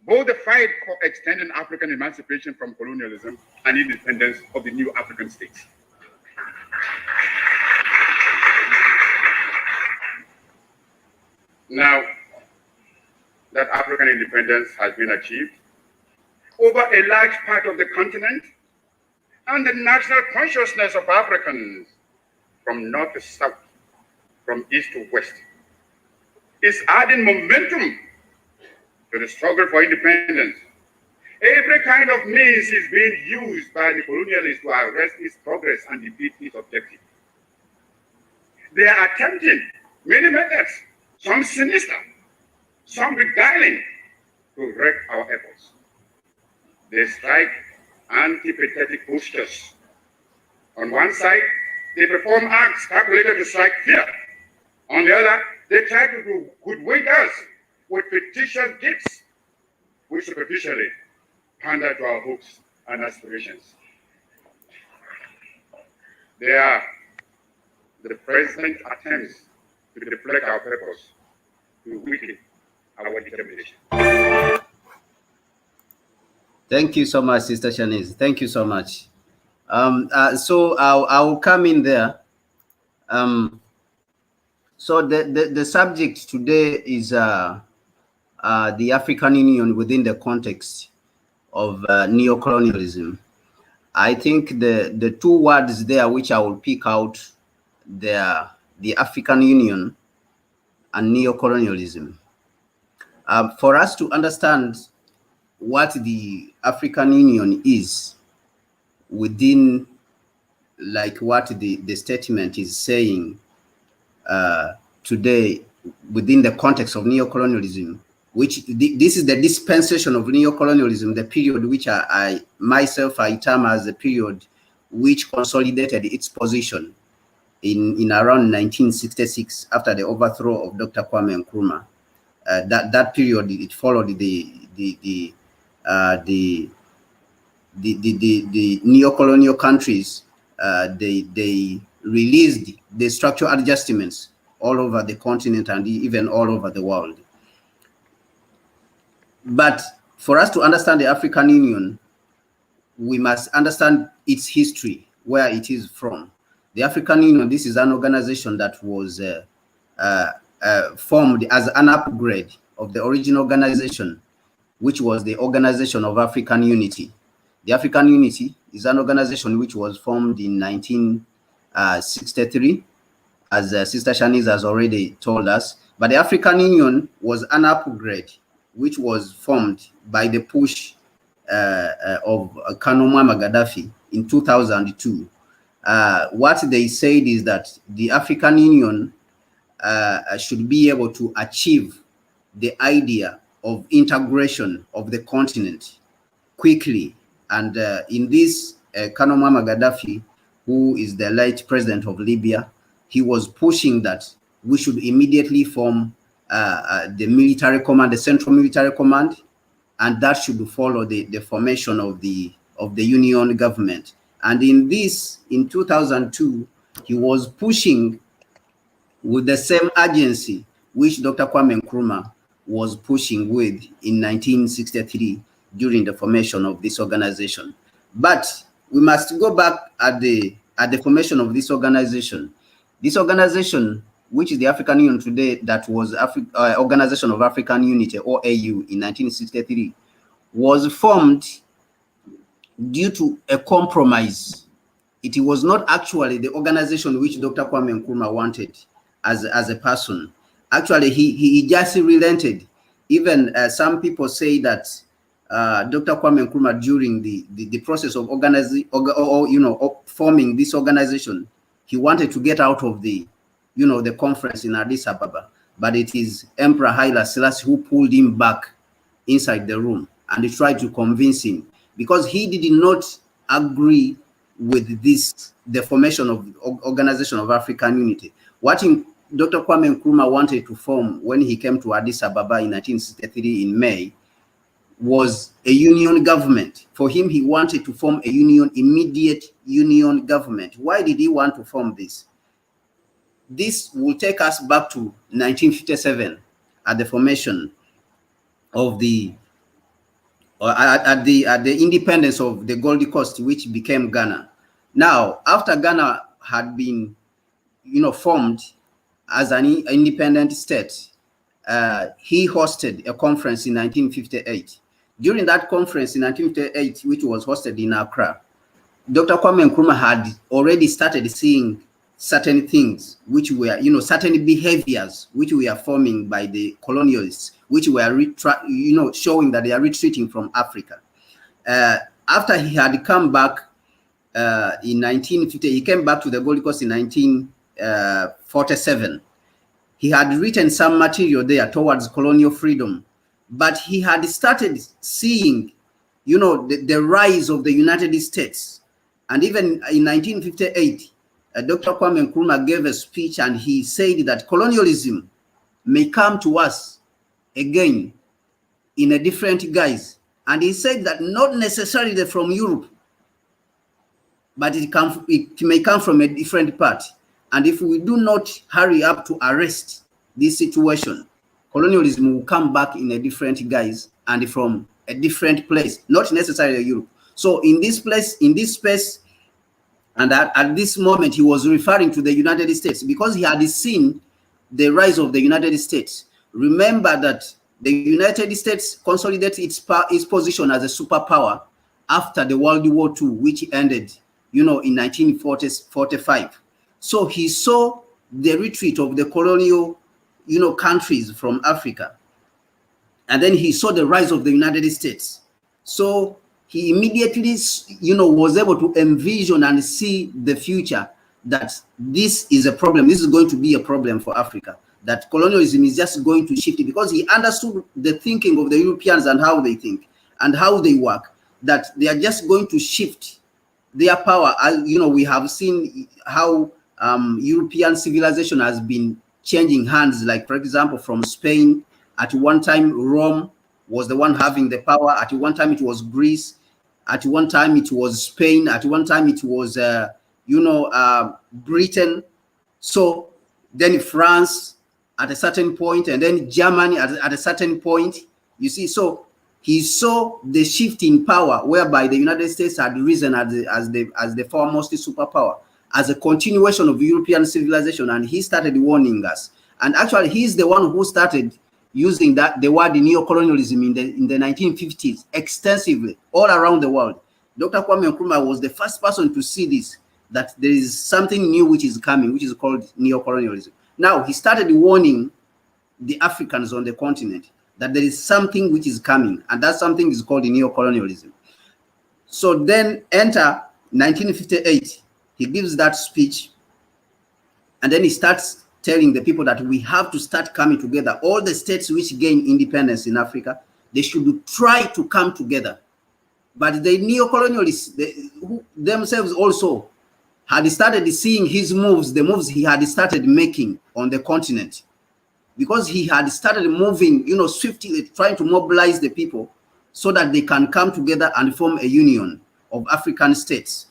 Speaker 5: both the fight for extending African emancipation from colonialism and independence of the new African states. Now that African independence has been achieved over a large part of the continent, and the national consciousness of Africans from north to south, from east to west, is adding momentum to the struggle for independence. Every kind of means is being used by the colonialists to arrest its progress and defeat its objective. They are attempting many methods, some sinister, some beguiling, to wreck our efforts. They strike antipathetic postures. On one side, they perform acts calculated to strike fear. On the other, they try to hoodwink us with fictitious gifts, which superficially pander to our hopes and aspirations. They are the present attempts to deflect our purpose, to weaken our determination.
Speaker 3: Thank you so much, Sister Shanice. Thank you so much. So I will come in there. So the subject today is the African Union within the context of neocolonialism. I think the two words there which I will pick out, the African Union and neocolonialism. For us to understand what the African Union is within, like what the statement is saying today within the context of neocolonialism, which this is the dispensation of neocolonialism, the period which I myself term as the period which consolidated its position in around 1966 after the overthrow of Dr. Kwame Nkrumah. That period, it followed the the neo-colonial countries, they released the structural adjustments all over the continent and even all over the world. But for us to understand the African Union, we must understand its history, where it is from. The African Union, this is an organization that was formed as an upgrade of the original organization, which was the Organization of African Unity. The African Unity is an organization which was formed in 1963, as Sister Shanice has already told us. But the African Union was an upgrade, which was formed by the push of Colonel Muammar Gaddafi in 2002. What they said is that the African Union should be able to achieve the idea of integration of the continent quickly. And in this, Colonel Muammar Gaddafi, who is the late president of Libya, he was pushing that we should immediately form the military command, the Central Military Command, and that should follow the formation of the union government. And in this, in 2002, he was pushing with the same urgency which Dr. Kwame Nkrumah was pushing with in 1963 during the formation of this organization. But we must go back at the formation of this organization. This organization, which is the African Union today, that was Organization of African Unity, or AU, in 1963, was formed due to a compromise. It was not actually the organization which Dr. Kwame Nkrumah wanted as a person. Actually, he just relented. Even some people say that Dr. Kwame Nkrumah, during the process of organizing, forming this organization, he wanted to get out of the conference in Addis Ababa, but it is Emperor Haile Selassie who pulled him back inside the room and he tried to convince him, because he did not agree with the formation of Organization of African Unity. What Dr. Kwame Nkrumah wanted to form when he came to Addis Ababa in 1963 in May was a union government. For him, he wanted to form a immediate union government. Why did he want to form this? This will take us back to 1957 at the formation of at the independence of the Gold Coast, which became Ghana. Now, after Ghana had been, formed as an independent state, he hosted a conference in 1958. During that conference in 1958, which was hosted in Accra, Dr. Kwame Nkrumah had already started seeing certain things which were, certain behaviors which were forming by the colonialists, which were, showing that they are retreating from Africa. After he had come back in 1950, he came back to the Gold Coast in 1947. He had written some material there towards colonial freedom, but he had started seeing, the rise of the United States. And even in 1958, Dr. Kwame Nkrumah gave a speech and he said that colonialism may come to us again in a different guise. And he said that not necessarily from Europe, but it may come from a different part. And if we do not hurry up to arrest this situation, colonialism will come back in a different guise and from a different place, not necessarily Europe. So in this space, and at this moment, he was referring to the United States because he had seen the rise of the United States. Remember that the United States consolidated its position as a superpower after the World War II, which ended, in 1945. So he saw the retreat of the colonial, countries from Africa. And then he saw the rise of the United States. So he immediately, was able to envision and see the future, that this is a problem. This is going to be a problem for Africa, that colonialism is just going to shift it, because he understood the thinking of the Europeans and how they think and how they work, that they are just going to shift their power. We have seen how European civilization has been changing hands, like, for example, from Spain. At one time, Rome was the one having the power. At one time, it was Greece. At one time, it was Spain. At one time, it was, Britain. So then France at a certain point, and then Germany at a certain point. You see, so he saw the shift in power, whereby the United States had risen as the foremost superpower, as a continuation of European civilization, and he started warning us. And actually, he's the one who started using the word neocolonialism in the 1950s extensively all around the world. Dr. Kwame Nkrumah was the first person to see this, that there is something new which is coming, which is called neocolonialism. Now, he started warning the Africans on the continent that there is something which is coming, and that something is called neocolonialism. So then enter 1958, he gives that speech, and then he starts telling the people that we have to start coming together. All the states which gain independence in Africa, they should try to come together. But the neocolonialists who themselves also had started seeing his moves, the moves he had started making on the continent, because he had started moving, swiftly, trying to mobilize the people so that they can come together and form a union of African states.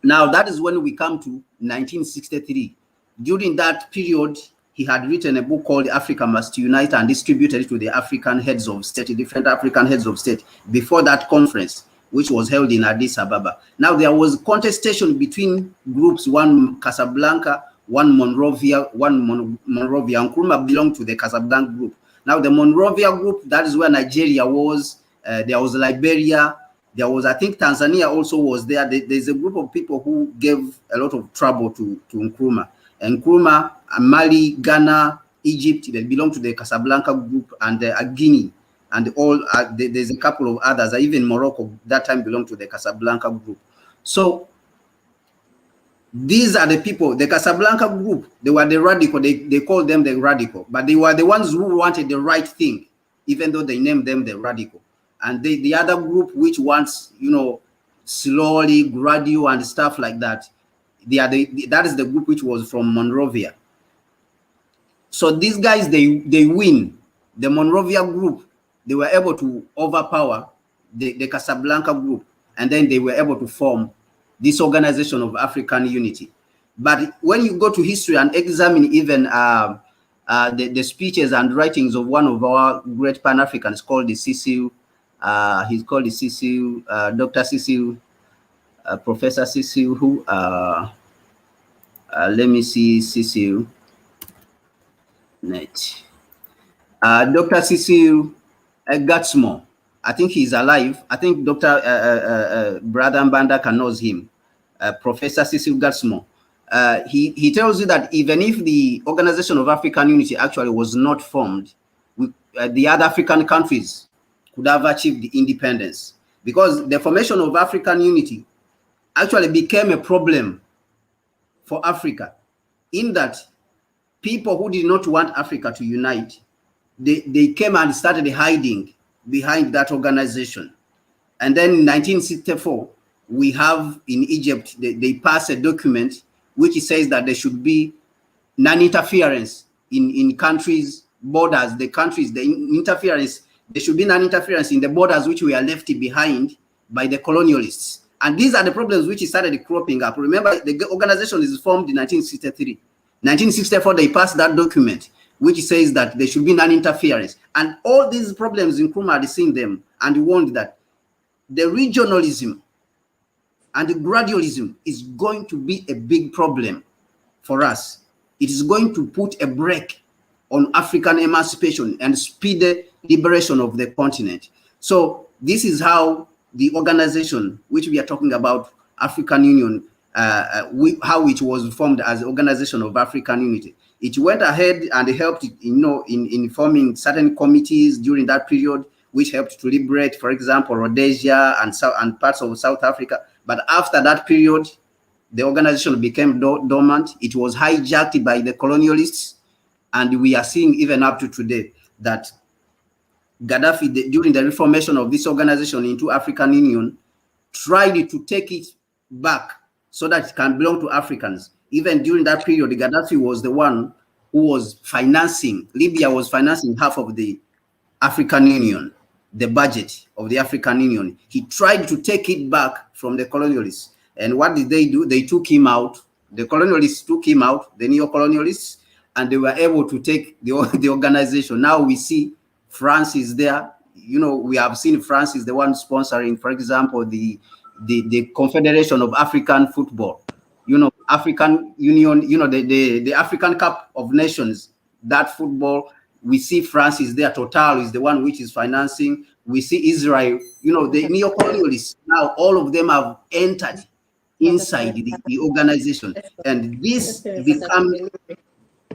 Speaker 3: Now, that is when we come to 1963. During that period, he had written a book called Africa Must Unite and distributed it to the African heads of state, different African heads of state, before that conference, which was held in Addis Ababa. Now, there was contestation between groups, one Casablanca, one Monrovia, Monrovia. Nkrumah belonged to the Casablanca group. Now, the Monrovia group, that is where Nigeria was. There was Liberia. There was, I think, Tanzania also was there. There's a group of people who gave a lot of trouble to Nkrumah. And Nkrumah, Mali, Ghana, Egypt, they belong to the Casablanca group, and Guinea, and all. There's a couple of others. Even Morocco that time belonged to the Casablanca group. So these are the people. The Casablanca group, they were the radical. They called them the radical, but they were the ones who wanted the right thing, even though they named them the radical. And the other group, which wants, slowly, gradual, and stuff like that. That is the group which was from Monrovia. So these guys, they win. The Monrovia group, they were able to overpower the Casablanca group, and then they were able to form this organization of African unity. But when you go to history and examine even the speeches and writings of one of our great Pan-Africans called the Cecil, he's called the Cecil, Dr. Cecil, Professor Cecil, who, let me see, Cecil, Dr. Cecil Gatsmo. I think he's alive. I think Dr. Brother Mbandaka knows him, Professor Cecil Gatsmo. He tells you that even if the Organization of African Unity actually was not formed, the other African countries could have achieved the independence, because the formation of African unity actually became a problem for Africa, in that people who did not want Africa to unite, they came and started hiding behind that organization. And then in 1964, we have in Egypt, they passed a document which says that there should be non-interference in countries' borders, there should be non-interference in the borders which were left behind by the colonialists. And these are the problems which started cropping up. Remember, the organization is formed in 1963. 1964, they passed that document, which says that there should be non-interference. And all these problems, Nkrumah had seen them and warned that the regionalism and the gradualism is going to be a big problem for us. It is going to put a brake on African emancipation and speed the liberation of the continent. So this is how the organization which we are talking about, African Union, how it was formed as the Organization of African Unity. It went ahead and helped, in forming certain committees during that period, which helped to liberate, for example, Rhodesia and parts of South Africa. But after that period, the organization became dormant. It was hijacked by the colonialists, and we are seeing even up to today that Gaddafi, during the reformation of this organization into African Union, tried to take it back so that it can belong to Africans. Even during that period, Gaddafi was the one who was financing, Libya was financing half of the African Union the budget of the African Union. He tried to take it back from the colonialists. And what did they do? They took him out. The colonialists took him out, the neo-colonialists, and they were able to take the organization. Now we see France is there. You know, we have seen France is the one sponsoring, for example, the Confederation of African Football. You know, African Union, you know, the African Cup of Nations, that football. We see France is there. Total is the one which is financing. We see Israel, you know, the neo-colonialists. Now all of them have entered inside the organization, and this becomes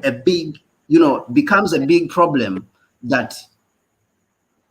Speaker 3: a big, you know, becomes a big problem that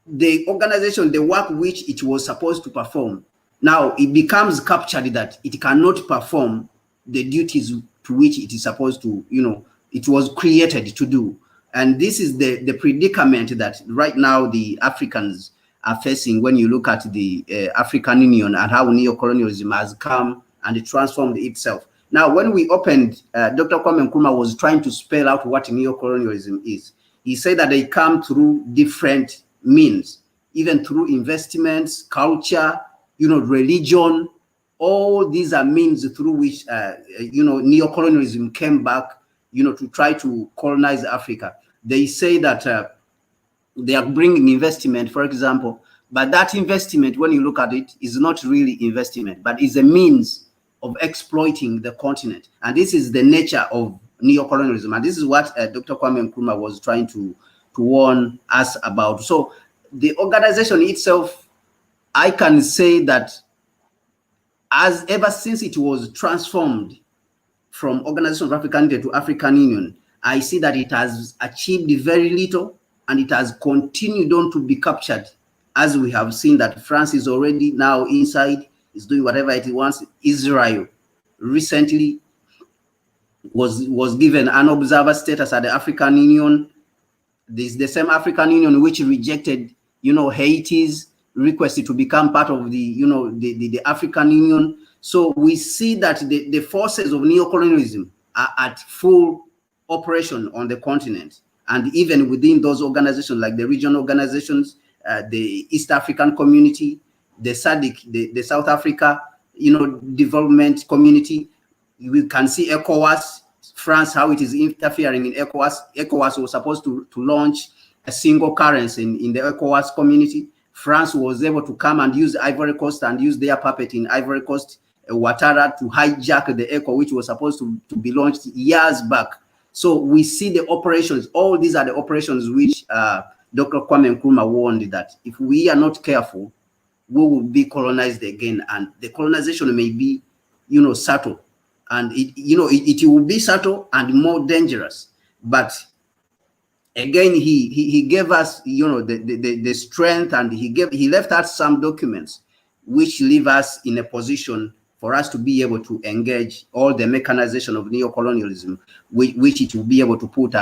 Speaker 3: the organization, the work which it was supposed to perform, now it becomes captured that it cannot perform the duties to which it is supposed to, you know, it was created to do. And this is the predicament that right now the Africans are facing when you look at the African Union and how neocolonialism has come and transformed itself. Now, when we opened, Dr. Kwame Nkrumah was trying to spell out what neocolonialism is. He said that they come through different means, even through investments, culture, you know, religion. All these are means through which, you know, neocolonialism came back, you know, to try to colonize Africa. They say that they are bringing investment, for example, but that investment, when you look at it, is not really investment, but is a means of exploiting the continent. And this is the nature of neocolonialism. And this is what Dr. Kwame Nkrumah was trying to warn us about. So the organization itself, I can say that ever since it was transformed from Organization of African Union to African Union, I see that it has achieved very little, and it has continued on to be captured, as we have seen that France is already now inside, is doing whatever it wants. Israel recently was given an observer status at the African Union. This the same African Union which rejected, you know, Haiti's request to become part of the, you know, the African Union. So we see that the forces of neocolonialism are at full operation on the continent, and even within those organizations, like the regional organizations, the East African Community, the SADC, the South Africa, you know, development community. We can see ECOWAS, France, how it is interfering in ECOWAS. ECOWAS was supposed to launch a single currency in the ECOWAS community. France was able to come and use Ivory Coast and use their puppet in Ivory Coast, Ouattara, to hijack the ECO, which was supposed to be launched years back. So we see the operations. All these are the operations which Dr. Kwame Nkrumah warned that if we are not careful, we will be colonized again, and the colonization may be, you know, subtle, and it will be subtle and more dangerous. But again, he gave us, you know, the strength, and he left out some documents which leave us in a position for us to be able to engage all the mechanization of neocolonialism, which it will be able to put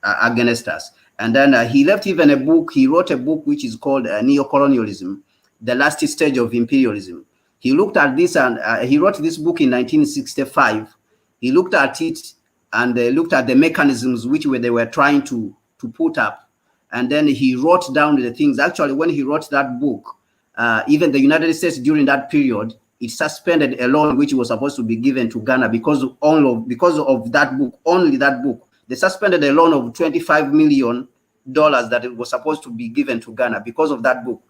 Speaker 3: against us. And then he left even a book. He wrote a book which is called Neocolonialism, The Last Stage of Imperialism. He looked at this, and he wrote this book in 1965. He looked at it and looked at the mechanisms which they were trying to put up. And then he wrote down the things. Actually, when he wrote that book, even the United States during that period, it suspended a loan which was supposed to be given to Ghana because of that book, only that book. They suspended a loan of $25 million that it was supposed to be given to Ghana because of that book.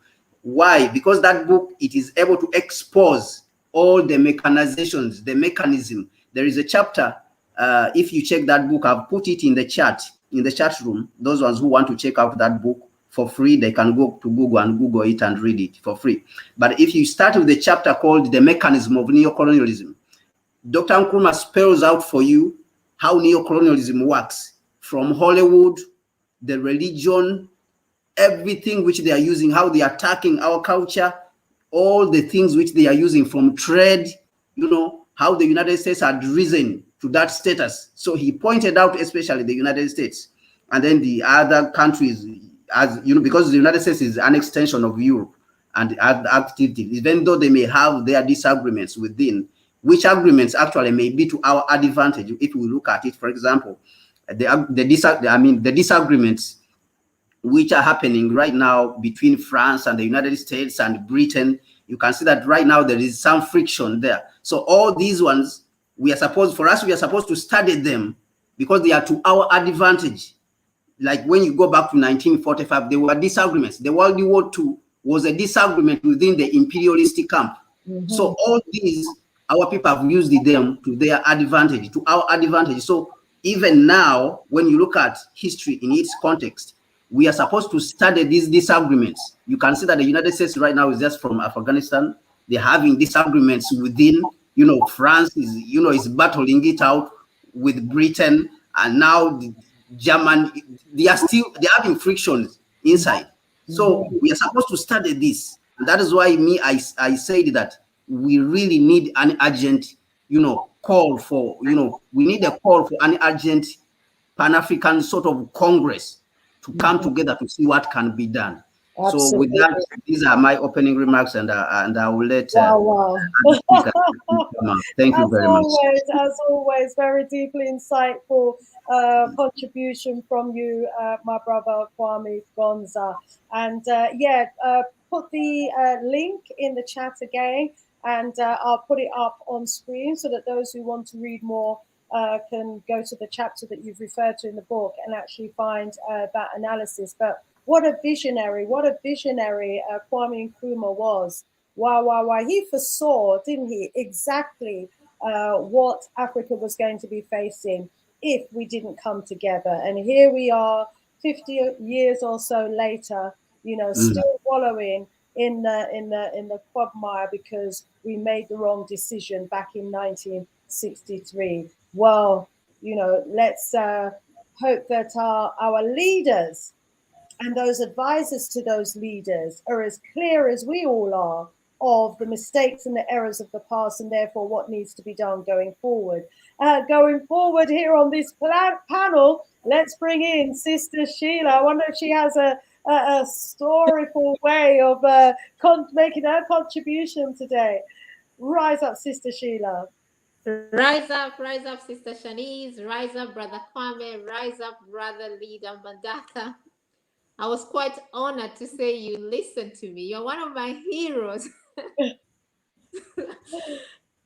Speaker 3: Why? Because that book, it is able to expose all the mechanizations, the mechanism. There is a chapter, if you check that book, I've put it in the chat room. Those ones who want to check out that book for free, they can go to Google and Google it and read it for free. But if you start with the chapter called The Mechanism of Neocolonialism, Dr. Nkrumah spells out for you how neocolonialism works, from Hollywood, the religion, everything which they are using, how they are attacking our culture, all the things which they are using, from trade, you know, how the United States had risen to that status. So he pointed out especially the United States, and then the other countries, as you know, because the United States is an extension of Europe and activity, even though they may have their disagreements within, which agreements actually may be to our advantage if we look at it. For example, the disagreements which are happening right now between France and the United States and Britain, you can see that right now there is some friction there. So all these ones, we are supposed to study them because they are to our advantage. Like when you go back to 1945, there were disagreements. The World War II was a disagreement within the imperialistic camp. So all these, our people have used them to their advantage, to our advantage. So even now, when you look at history in its context, we are supposed to study these disagreements. You can see that the United States right now is just from Afghanistan. They're having disagreements within, France is battling it out with Britain, and now German, they're having frictions inside. So we are supposed to study this. And that is why I said that we really need an urgent, call for, we need a call for an urgent Pan-African sort of Congress to come together to see what can be done. Absolutely. So with that, these are my opening remarks, and I will let.
Speaker 1: Wow.
Speaker 3: Thank you very much.
Speaker 1: As always, very deeply insightful contribution from you, my brother Kwame Gonza. And put the link in the chat again, and I'll put it up on screen so that those who want to read more can go to the chapter that you've referred to in the book and actually find that analysis. But what a visionary Kwame Nkrumah was. Wow. He foresaw, didn't he, exactly what Africa was going to be facing if we didn't come together. And here we are 50 years or so later, still wallowing in the quagmire because we made the wrong decision back in 1963. Well, let's hope that our leaders and those advisors to those leaders are as clear as we all are of the mistakes and the errors of the past, and therefore what needs to be done going forward. Going forward here on this panel, let's bring in Sister Sheila. I wonder if she has a storyful way of making her contribution today. Rise up, Sister Sheila.
Speaker 2: Rise up, Sister Shanice. Rise up, Brother Kwame. Rise up, Brother Leader Mbandaka. I was quite honored to say you listened to me. You're one of my heroes. So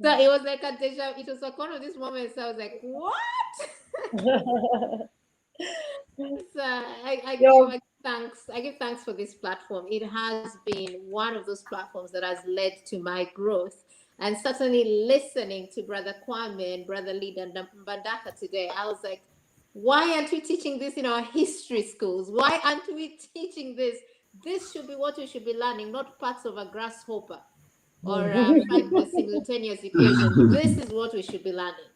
Speaker 2: it was like it was like one of these moments I was like, what? So I give thanks. I give thanks for this platform. It has been one of those platforms that has led to my growth. And certainly listening to Brother Kwame and Brother Leader Mbandaka today, I was like, why aren't we teaching this in our history schools? Why aren't we teaching this? This should be what we should be learning, not parts of a grasshopper or find the simultaneous equation. This is what we should be learning,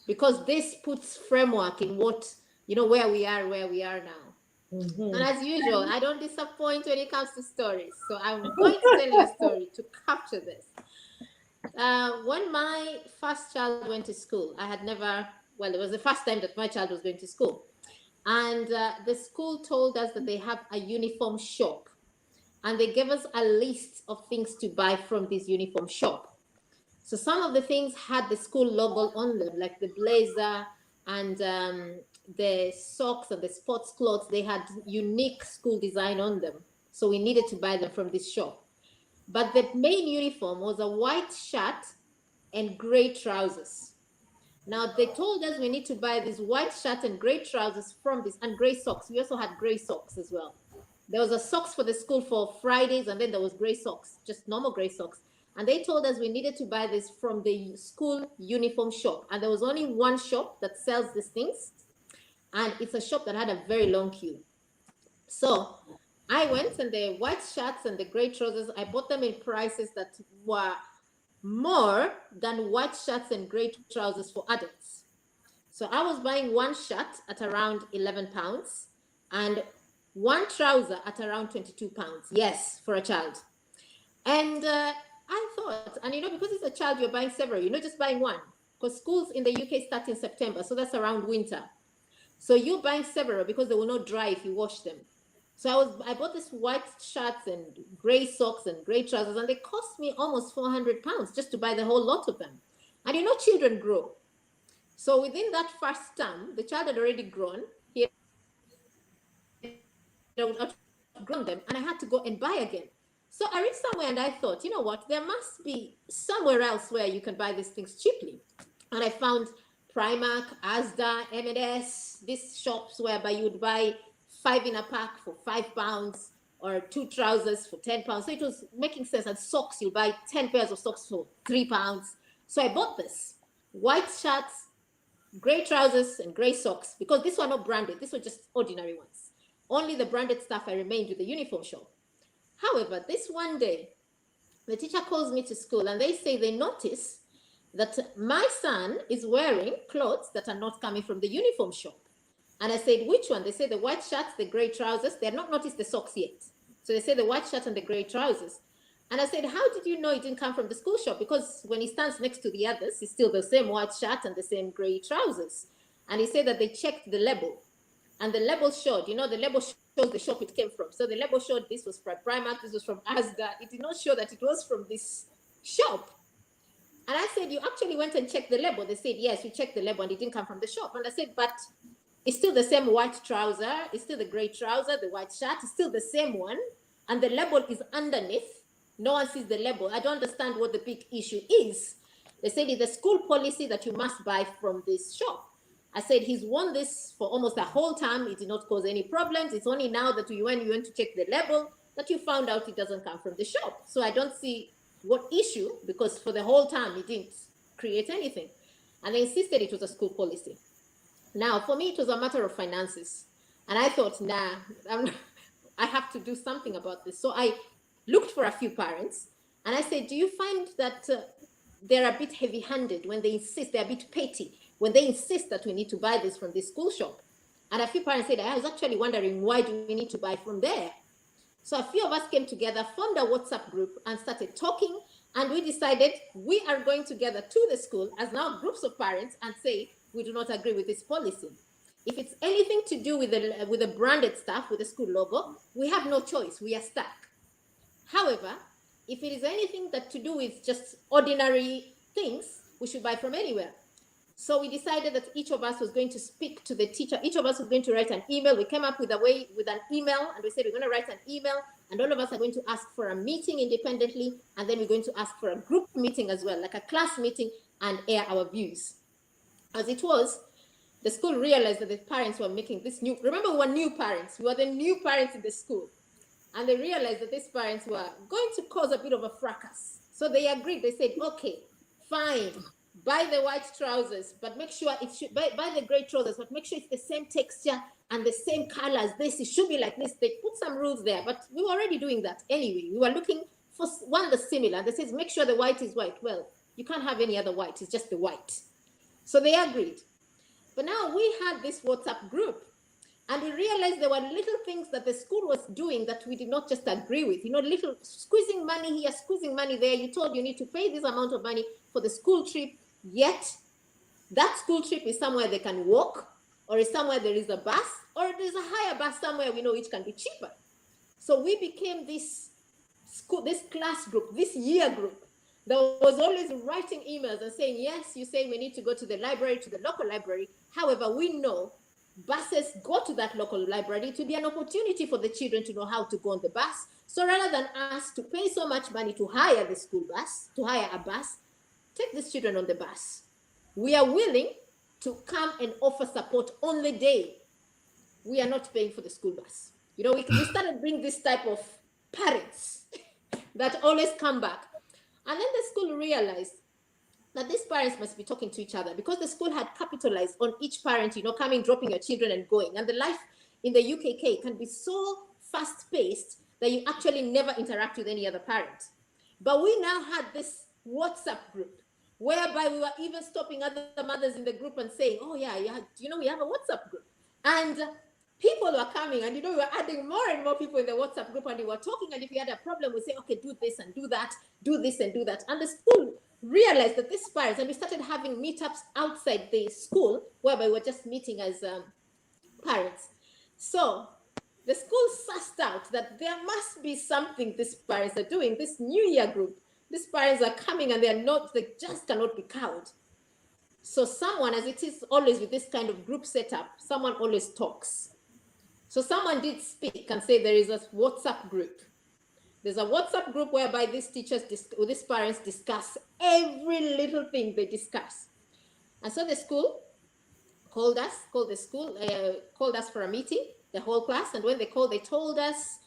Speaker 2: because this puts framework in what, where we are now. And as usual, I don't disappoint when it comes to stories. So I'm going to tell you a story to capture this. When my first child went to school, it was the first time that my child was going to school. And the school told us that they have a uniform shop. And they gave us a list of things to buy from this uniform shop. So some of the things had the school logo on them, like the blazer and the socks and the sports clothes. They had unique school design on them. So we needed to buy them from this shop. But the main uniform was a white shirt and gray trousers. Now, they told us we need to buy this white shirt and gray trousers from this, and gray socks. We also had gray socks as well. There was a socks for the school for Fridays, and then there was gray socks, just normal gray socks. And they told us we needed to buy this from the school uniform shop. And there was only one shop that sells these things. And it's a shop that had a very long queue. So I went, and the white shirts and the gray trousers, I bought them in prices that were more than white shirts and gray trousers for adults. So I was buying one shirt at around 11 pounds and one trouser at around 22 pounds. Yes, for a child. And I thought, and because it's a child, you're buying several, you're not just buying one, because schools in the UK start in September. So that's around winter. So you're buying several because they will not dry if you wash them. So I bought this white shirts and gray socks and gray trousers, and they cost me almost 400 pounds just to buy the whole lot of them. And children grow. So within that first term, the child had already grown. He
Speaker 6: outgrown them, and I had to go and buy again. So I reached somewhere and I thought, you know what, there must be somewhere else where you can buy these things cheaply. And I found Primark, Asda, M&S, these shops whereby you would buy 5 in a pack for £5 or 2 trousers for £10. So it was making sense. And socks, you buy 10 pairs of socks for £3. So I bought this. White shirts, gray trousers, and gray socks, because these were not branded. These were just ordinary ones. Only the branded stuff I remained with the uniform shop. However, this one day, the teacher calls me to school and they say they notice that my son is wearing clothes that are not coming from the uniform shop. And I said, which one? They say the white shirts, the gray trousers. They have not noticed the socks yet. So they say the white shirt and the gray trousers. And I said, how did you know it didn't come from the school shop? Because when he stands next to the others, it's still the same white shirt and the same gray trousers. And he said that they checked the label. And the label showed, the label shows the shop it came from. So the label showed this was from Primark, this was from Asda. It did not show that it was from this shop. And I said, you actually went and checked the label. They said, yes, we checked the label and it didn't come from the shop. And I said, but it's still the same white trouser. It's still the gray trouser, the white shirt. It's still the same one. And the label is underneath. No one sees the label. I don't understand what the big issue is. They said it's the school policy that you must buy from this shop. I said, he's worn this for almost a whole time. It did not cause any problems. It's only now that when you went to check the label that you found out it doesn't come from the shop. So I don't see what issue, because for the whole time it didn't create anything. And they insisted it was a school policy. Now, for me, it was a matter of finances. And I thought, nah, I have to do something about this. So I looked for a few parents and I said, do you find that they're a bit heavy-handed when they insist, they're a bit petty when they insist that we need to buy this from this school shop? And a few parents said, I was actually wondering, why do we need to buy from there? So a few of us came together, formed a WhatsApp group and started talking. And we decided we are going together to the school as now groups of parents and say, we do not agree with this policy. If it's anything to do with the branded stuff, with the school logo, we have no choice. We are stuck. However, if it is anything that to do with just ordinary things, we should buy from anywhere. So we decided that each of us was going to speak to the teacher. Each of us was going to write an email. We came up with an email, and we said we're going to write an email, and all of us are going to ask for a meeting independently, and then we're going to ask for a group meeting as well, like a class meeting, and air our views. As it was, the school realized that the parents were making this new, remember we were new parents, we were the new parents in the school. And they realized that these parents were going to cause a bit of a fracas. So they agreed, they said, okay, fine, buy the white trousers, but make sure it should, buy the gray trousers, but make sure it's the same texture and the same color as this, it should be like this. They put some rules there, but we were already doing that anyway. We were looking for one that's similar. They says, make sure the white is white. Well, you can't have any other white, it's just the white. So they agreed. But now we had this WhatsApp group, and we realized there were little things that the school was doing that we did not just agree with. Little squeezing money here, squeezing money there. You told you need to pay this amount of money for the school trip, yet that school trip is somewhere they can walk, or is somewhere there is a bus, or there's a higher bus somewhere we know which can be cheaper. So we became this class group, this year group, that was always writing emails and saying, yes, you say we need to go to the library, to the local library. However, we know buses go to that local library to be an opportunity for the children to know how to go on the bus. So rather than us to pay so much money to hire the school bus, to hire a bus, take these children on the bus. We are willing to come and offer support on the day. We are not paying for the school bus. We started bringing this type of parents that always come back. And then the school realized that these parents must be talking to each other, because the school had capitalized on each parent, coming, dropping your children and going. And the life in the UKK can be so fast-paced that you actually never interact with any other parent. But we now had this WhatsApp group, whereby we were even stopping other mothers in the group and saying, oh yeah, we have a WhatsApp group. And people were coming, and we were adding more and more people in the WhatsApp group, and we were talking, and if we had a problem, we say, okay, do this and do that, do this and do that. And the school realized that these parents, and we started having meetups outside the school, whereby we were just meeting as parents. So the school sussed out that there must be something these parents are doing, this New Year group. These parents are coming and they just cannot be cowed. So someone, as it is always with this kind of group setup, someone always talks. So someone did speak and say there is a WhatsApp group. There's a WhatsApp group whereby these teachers or these parents discuss every little thing they discuss. And so the school called us for a meeting, the whole class. And when they called, they told us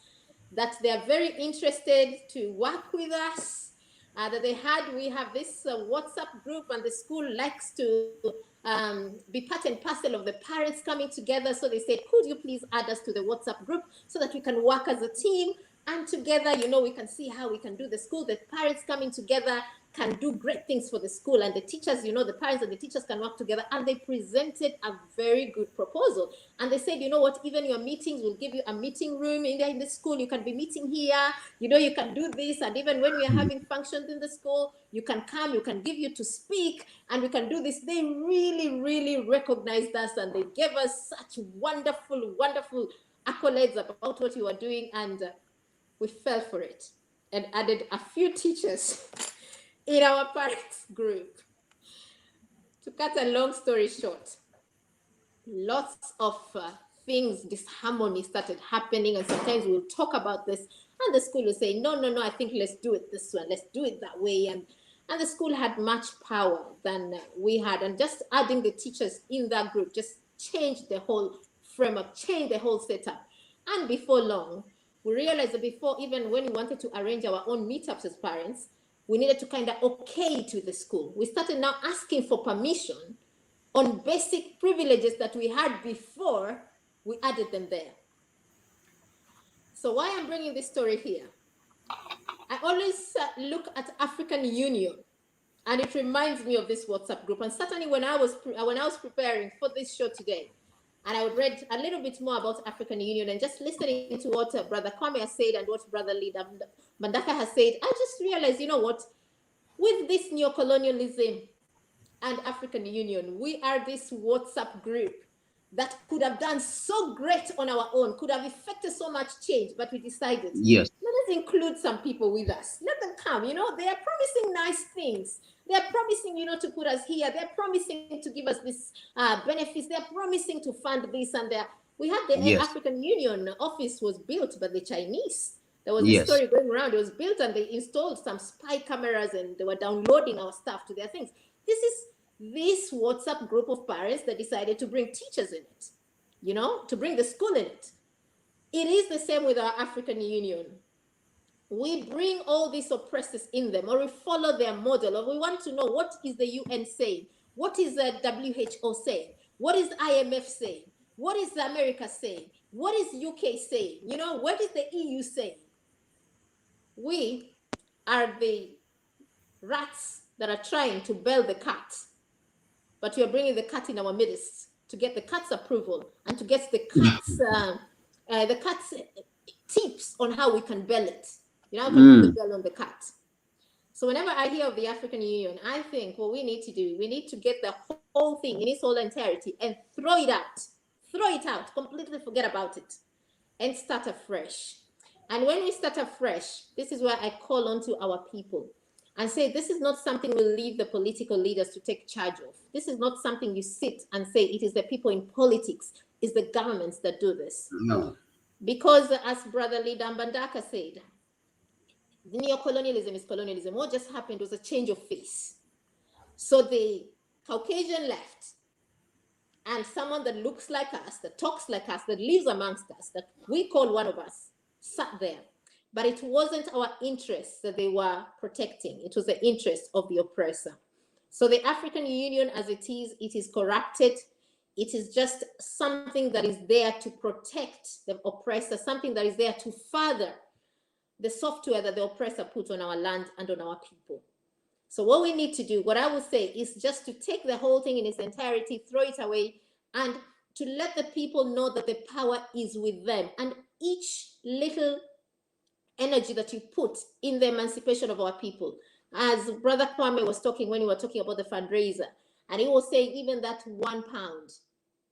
Speaker 6: that they are very interested to work with us. That we have this WhatsApp group, and the school likes to be part and parcel of the parents coming together. So they said, could you please add us to the WhatsApp group so that we can work as a team, and together, we can see how we can do the school. The parents coming together can do great things for the school, and the teachers, the parents and the teachers can work together. And they presented a very good proposal. And they said, you know what, even your meetings, will give you a meeting room in the school. You can be meeting here, you can do this. And even when we are having functions in the school, you can come, you can give you to speak, and we can do this. They really, really recognized us, and they gave us such wonderful, wonderful accolades about what we were doing. And we fell for it and added a few teachers in our parents group. To cut a long story short, lots of things, disharmony started happening, and sometimes we'll talk about this, and the school will say, no, I think let's do it this way, let's do it that way. And the school had much power than we had, and just adding the teachers in that group just changed the whole framework, changed the whole setup. And before long, we realized that even when we wanted to arrange our own meetups as parents, we needed to kind of okay to the school. We started now asking for permission on basic privileges that we had before we added them there. So why I'm bringing this story here, I always look at African Union, and it reminds me of this WhatsApp group. And certainly when I was preparing for this show today, and I would read a little bit more about African Union, and just listening to what Brother Kwame has said and what Brother Leader Bandaka has said, I just realized, with this neocolonialism and African Union, we are this WhatsApp group that could have done so great on our own, could have effected so much change, but we decided,
Speaker 3: yes,
Speaker 6: let us include some people with us. Let them come, they are promising nice things. They're promising, to put us here. They're promising to give us this benefits. They're promising to fund this. And we had the African Union office was built by the Chinese. There was a story going around. It was built, and they installed some spy cameras, and they were downloading our stuff to their things. This is this WhatsApp group of parents that decided to bring teachers in it, to bring the school in it. It is the same with our African Union. We bring all these oppressors in them, or we follow their model, or we want to know, what is the UN saying? What is the WHO saying? What is IMF saying? What is America saying? What is UK saying? What is the EU saying? We are the rats that are trying to bell the cat, but we are bringing the cat in our midst to get the cat's approval and to get the cat's tips on how we can bell it. How can we put the bell on the cat? So whenever I hear of the African Union, I think what we need to do, we need to get the whole thing in its whole entirety and throw it out, completely forget about it, and start afresh. And when we start afresh, this is where I call on to our people and say, this is not something we'll leave the political leaders to take charge of. This is not something you sit and say, it is the people in politics, it's the governments that do this.
Speaker 3: No.
Speaker 6: Because as Brother Leader Bandaka said, the neocolonialism is colonialism. What just happened was a change of face. So the Caucasian left, and someone that looks like us, that talks like us, that lives amongst us, that we call one of us, sat there. But it wasn't our interests that they were protecting. It was the interest of the oppressor. So the African Union, as it is corrupted. It is just something that is there to protect the oppressor, something that is there to further the software that the oppressor put on our land and on our people. So what we need to do, what I would say, is just to take the whole thing in its entirety, throw it away, and to let the people know that the power is with them. And each little energy that you put in the emancipation of our people, as Brother Kwame was talking when we were talking about the fundraiser, and he was saying even that £1,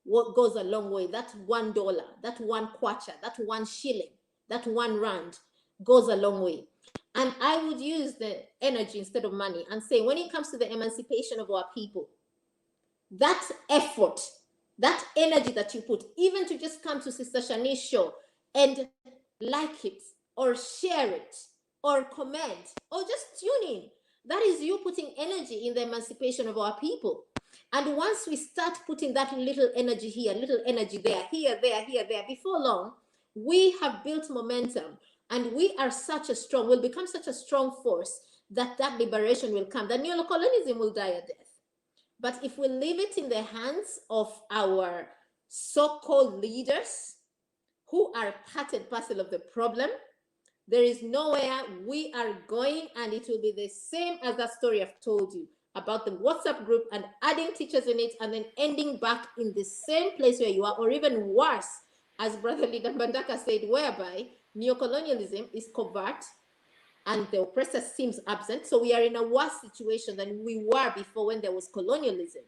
Speaker 6: what goes a long way, that $1, that 1 kwacha, that 1 shilling, that 1 rand goes a long way. And I would use the energy instead of money and say, when it comes to the emancipation of our people, that effort that energy that you put, even to just come to Sister Shanice's show and like it or share it or comment or just tune in, that is you putting energy in the emancipation of our people. And once we start putting that little energy here, little energy there, here, there, before long, we have built momentum, and we are will become such a strong force that liberation will come. The neocolonialism will die a death. But if we leave it in the hands of our so-called leaders, who are part and parcel of the problem, there is nowhere we are going, and it will be the same as that story I've told you about the WhatsApp group and adding teachers in it and then ending back in the same place where you are, or even worse, as Brother Leader Bandaka said, whereby neocolonialism is covert and the oppressor seems absent. So we are in a worse situation than we were before when there was colonialism.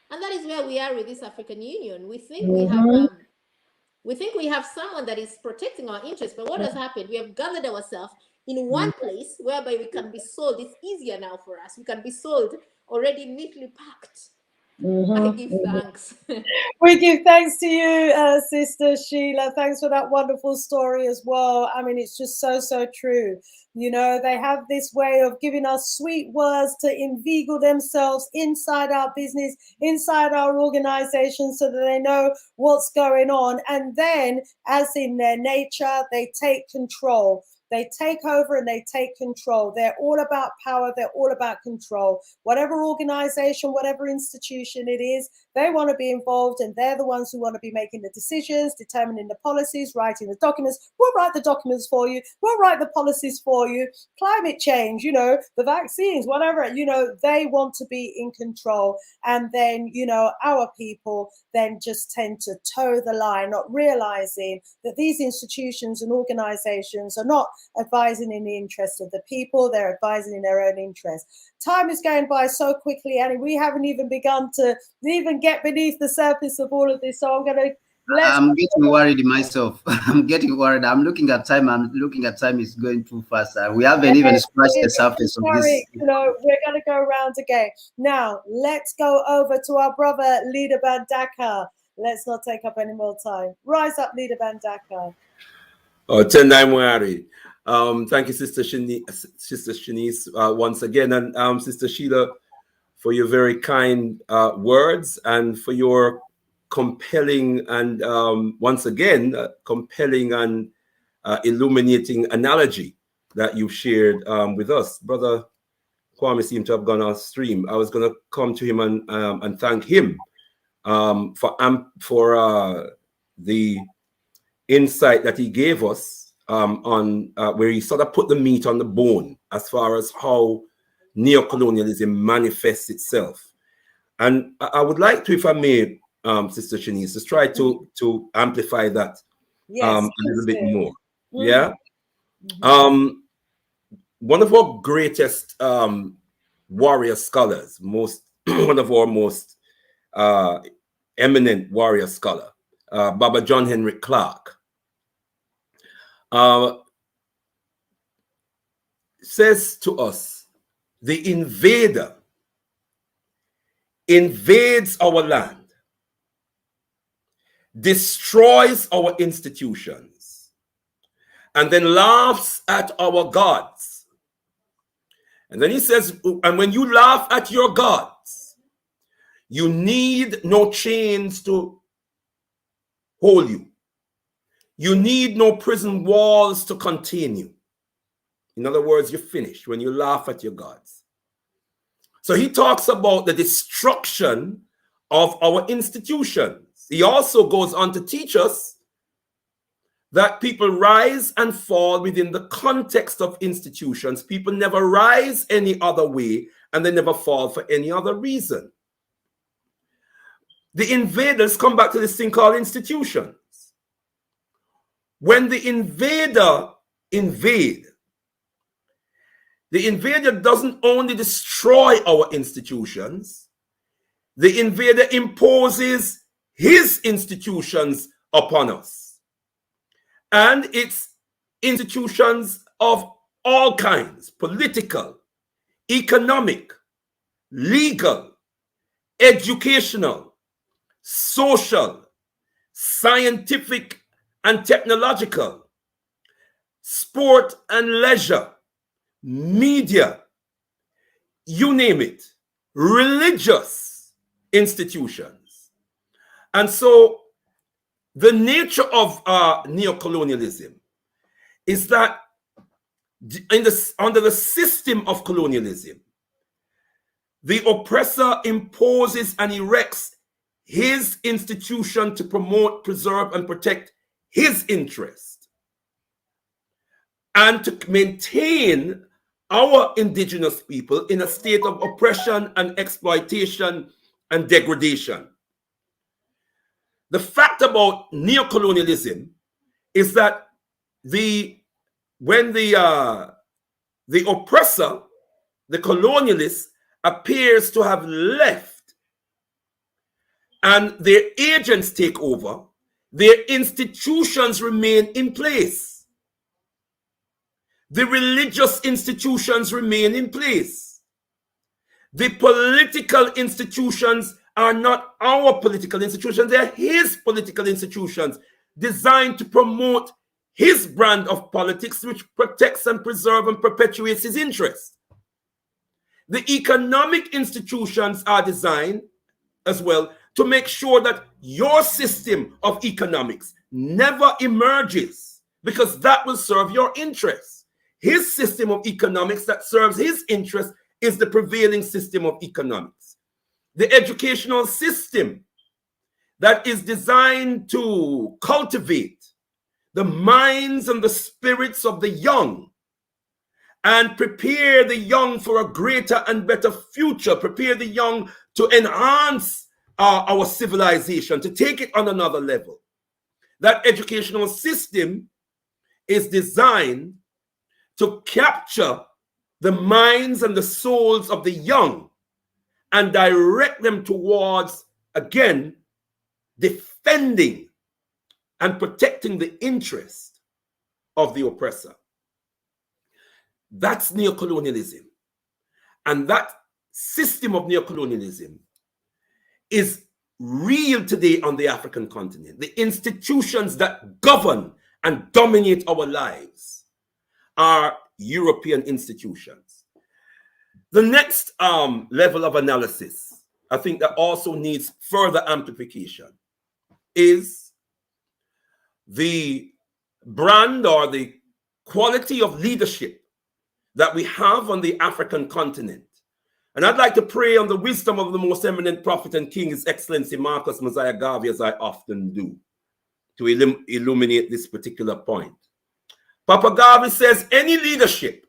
Speaker 6: And that is where we are with this African Union. We think we have someone that is protecting our interests, but what has happened? We have gathered ourselves in one place whereby we can be sold. It's easier now for us. We can be sold already neatly packed. I give thanks.
Speaker 1: We give thanks to you, Sister Sheila. Thanks for that wonderful story as well. I mean, it's just so, so true. You know, they have this way of giving us sweet words to inveigle themselves inside our business, inside our organization, so that they know what's going on. And then, as in their nature, they take control. They take over and they take control. They're all about power. They're all about control. Whatever organization, whatever institution it is, they want to be involved, and they're the ones who want to be making the decisions, determining the policies, writing the documents. We'll write the documents for you. We'll write the policies for you. Climate change, you know, the vaccines, whatever, you know, they want to be in control. And then, you know, our people then just tend to toe the line, not realizing that these institutions and organizations are not advising in the interest of the people, they're advising in their own interest. Time is going by so quickly, and we haven't even begun to even get beneath the surface of all of this. So I'm
Speaker 3: getting worried myself. I'm getting worried. I'm looking at time. It's going too fast. We haven't even scratched the surface of this.
Speaker 1: You know, we're going to go around again. Now, let's go over to our brother, Leader Bandaka. Let's not take up any more time. Rise up, Leader Bandaka.
Speaker 4: Oh, Tendai Moari. Thank you, Sister Shanice, once again, and Sister Sheila, for your very kind words and for your compelling and once again compelling and illuminating analogy that you shared with us. Brother Kwame seemed to have gone off stream. I was going to come to him and thank him for the insight that he gave us on where he sort of put the meat on the bone as far as how neocolonialism manifests itself. And I would like to, if I may, Sister Shanice, just try to amplify that a little bit more. Yeah. One of our greatest warrior scholars, one of our most eminent warrior scholar, Baba John Henry Clark, says to us, the invader invades our land, destroys our institutions, and then laughs at our gods. And then he says, and when you laugh at your gods, you need no chains to hold you. You need no prison walls to contain you. In other words, you're finished when you laugh at your gods. So he talks about the destruction of our institutions. He also goes on to teach us that people rise and fall within the context of institutions. People never rise any other way, and they never fall for any other reason. The invaders come back to this thing called institutions. When the invader invades, the invader doesn't only destroy our institutions, the invader imposes his institutions upon us. And it's institutions of all kinds: political, economic, legal, educational, social, scientific and technological, sport and leisure, media, you name it, religious institutions. And so the nature of neocolonialism is that under the system of colonialism, the oppressor imposes and erects his institution to promote, preserve, and protect his interest, and to maintain our indigenous people in a state of oppression and exploitation and degradation. The fact about neocolonialism is that when the oppressor, the colonialist, appears to have left and their agents take over, their institutions remain in place. The religious institutions remain in place. The political institutions are not our political institutions, they're his political institutions, designed to promote his brand of politics, which protects and preserves and perpetuates his interests. The economic institutions are designed as well to make sure that your system of economics never emerges, because that will serve your interests. His system of economics that serves his interests is the prevailing system of economics. The educational system that is designed to cultivate the minds and the spirits of the young and prepare the young for a greater and better future, prepare the young to enhance our civilization, to take it on another level. That educational system is designed to capture the minds and the souls of the young and direct them towards, again, defending and protecting the interest of the oppressor. That's neocolonialism. And that system of neocolonialism is real today on the African continent. The institutions that govern and dominate our lives are European institutions. The next level of analysis, I think that also needs further amplification, is the brand or the quality of leadership that we have on the African continent. And I'd like to pray on the wisdom of the most eminent prophet and king, His Excellency Marcus Mosiah Garvey, as I often do, to illuminate this particular point. Papa Garvey says, any leadership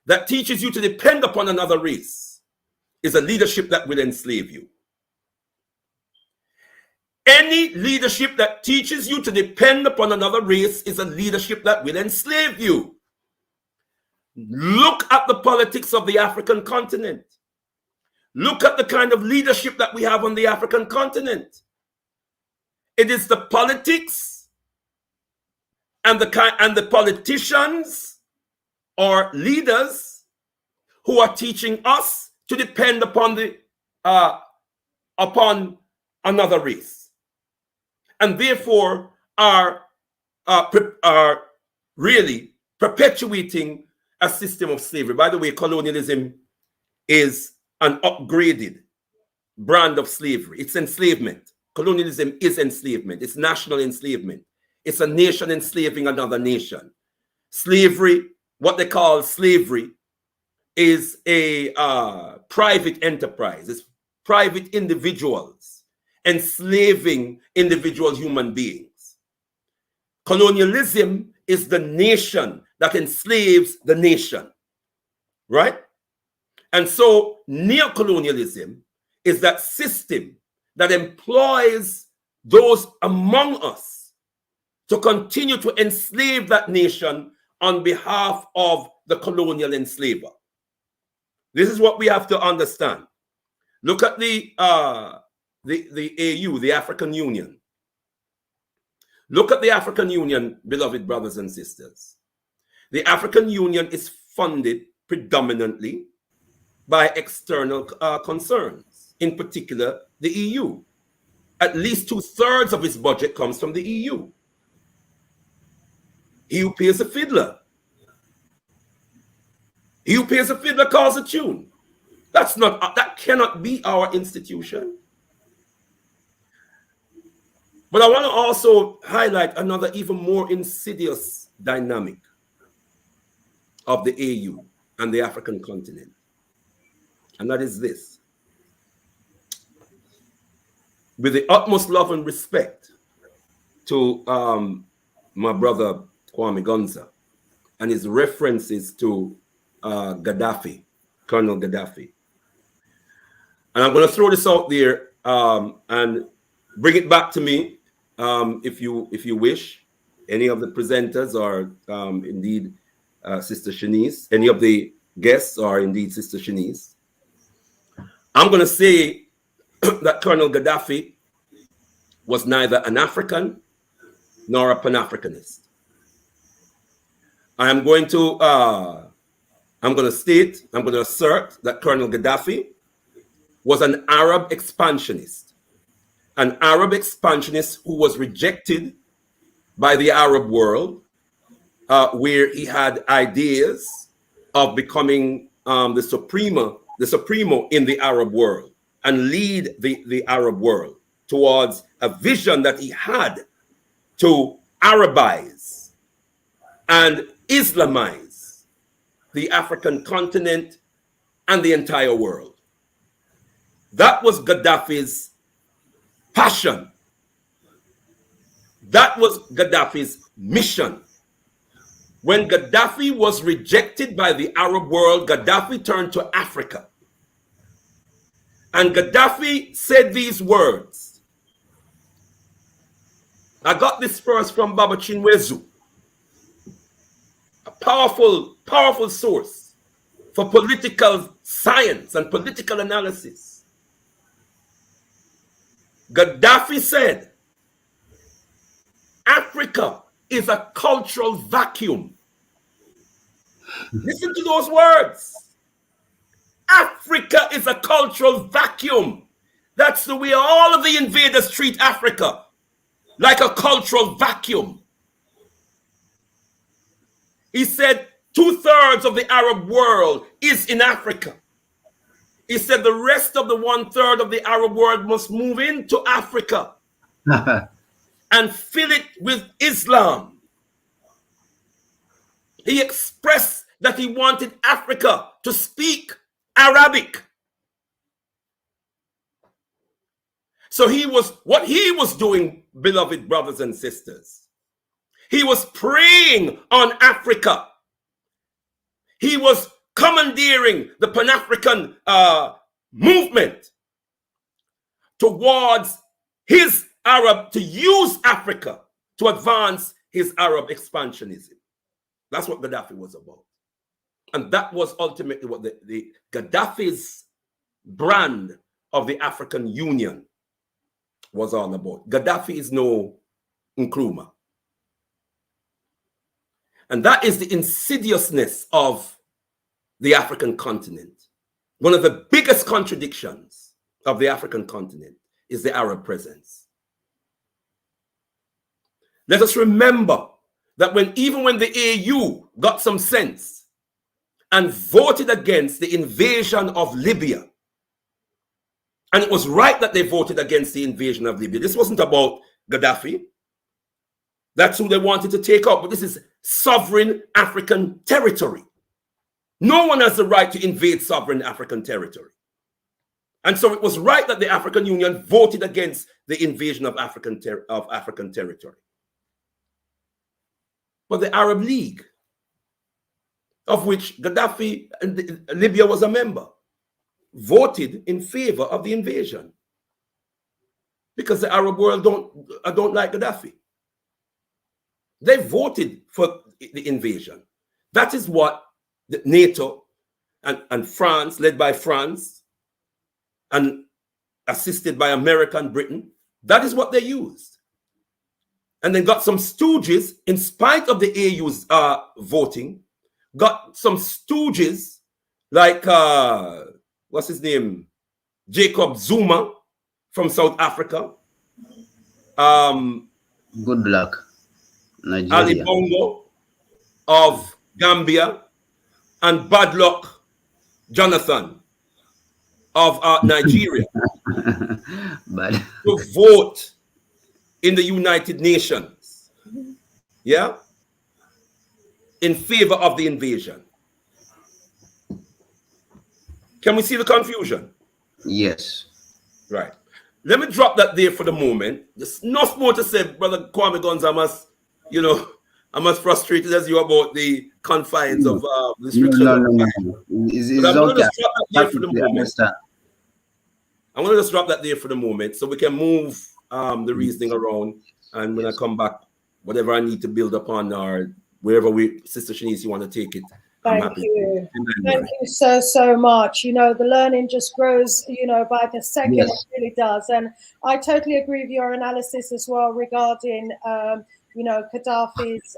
Speaker 4: that teaches you to depend upon another race is a leadership that will enslave you. Any leadership that teaches you to depend upon another race is a leadership that will enslave you. Look at the politics of the African continent. Look at the kind of leadership that we have on the African continent. It is the politics and the politicians or leaders who are teaching us to depend upon another race, and therefore are really perpetuating a system of slavery. By the way, colonialism is an upgraded brand of slavery. It's enslavement. Colonialism is enslavement. It's national enslavement. It's a nation enslaving another nation. Slavery, what they call slavery, is a private enterprise. It's private individuals enslaving individual human beings. Colonialism is the nation that enslaves the nation, right? And so neocolonialism is that system that employs those among us to continue to enslave that nation on behalf of the colonial enslaver. This is what we have to understand. Look at the AU, the African Union. Look at the African Union, beloved brothers and sisters. The African Union is funded predominantly by external concerns, in particular the EU. at least 2/3 of his budget comes from the EU. He who pays the fiddler. He who pays the fiddler calls the tune. That cannot be our institution. But I want to also highlight another even more insidious dynamic of the AU and the African continent. And that is this. With the utmost love and respect to my brother Kwame Gonza and his references to Gaddafi, Colonel Gaddafi. And I'm going to throw this out there and bring it back to me if you wish, any of the presenters or indeed Sister Shanice, any of the guests or indeed Sister Shanice. I'm going to say that Colonel Gaddafi was neither an African nor a Pan-Africanist. I'm going to assert that Colonel Gaddafi was an Arab expansionist who was rejected by the Arab world, where he had ideas of becoming the supremo in the Arab world and lead the Arab world towards a vision that he had to Arabize and Islamize the African continent and the entire world. That was Gaddafi's passion. That was Gaddafi's mission. When Gaddafi was rejected by the Arab world, Gaddafi turned to Africa. And Gaddafi said these words. I got this first from Baba Chinwezu, a powerful, powerful source for political science and political analysis. Gaddafi said, Africa is a cultural vacuum. Listen to those words. Africa is a cultural vacuum. That's the way all of the invaders treat Africa, like a cultural vacuum. He said 2/3 of the Arab world is in Africa. He said the rest of the 1/3 of the Arab world must move into Africa and fill it with Islam. He expressed that he wanted Africa to speak Arabic. So what he was doing, beloved brothers and sisters, he was preying on Africa. He was commandeering the Pan-African movement towards his Arab, to use Africa to advance his Arab expansionism. That's what Gaddafi was about. And that was ultimately what the Gaddafi's brand of the African Union was all about. Gaddafi is no Nkrumah. And that is the insidiousness of the African continent. One of the biggest contradictions of the African continent is the Arab presence. Let us remember that even when the AU got some sense and voted against the invasion of Libya, and it was right that they voted against the invasion of Libya. This wasn't about Gaddafi. That's who they wanted to take out, but this is sovereign African territory. No one has the right to invade sovereign African territory. And so it was right that the African Union voted against the invasion of African territory. But the Arab League, of which Gaddafi and Libya was a member, voted in favor of the invasion because the Arab world don't like Gaddafi. They voted for the invasion. That is what the NATO and France, led by France and assisted by America and Britain, that is what they used. And then got some stooges, in spite of the AU's voting, got some stooges like, what's his name? Jacob Zuma from South Africa,
Speaker 3: Good luck,
Speaker 4: Ali
Speaker 3: Nigeria.
Speaker 4: Bongo of Gambia, and bad luck Jonathan of Nigeria
Speaker 3: But
Speaker 4: to vote in the United Nations, yeah, in favor of the invasion. Can we see the confusion?
Speaker 3: yes.
Speaker 4: Right. Let me drop that there for the moment. There's enough more to say, Brother Kwame Guns. I'm as frustrated as you about the confines of restriction.
Speaker 3: No. It's
Speaker 4: But I'm going to
Speaker 3: okay.
Speaker 4: just drop that there for the moment.
Speaker 3: Understand.
Speaker 4: I'm going to just drop that there for the moment so we can move the reasoning around. And when I come back, whatever I need to build upon or wherever Sister Shanice, you want to take it.
Speaker 1: Thank you. Thank you so much. You know, the learning just grows, you know, by the second.
Speaker 3: Yes.
Speaker 1: It really does. And I totally agree with your analysis as well regarding, you know, Gaddafi's,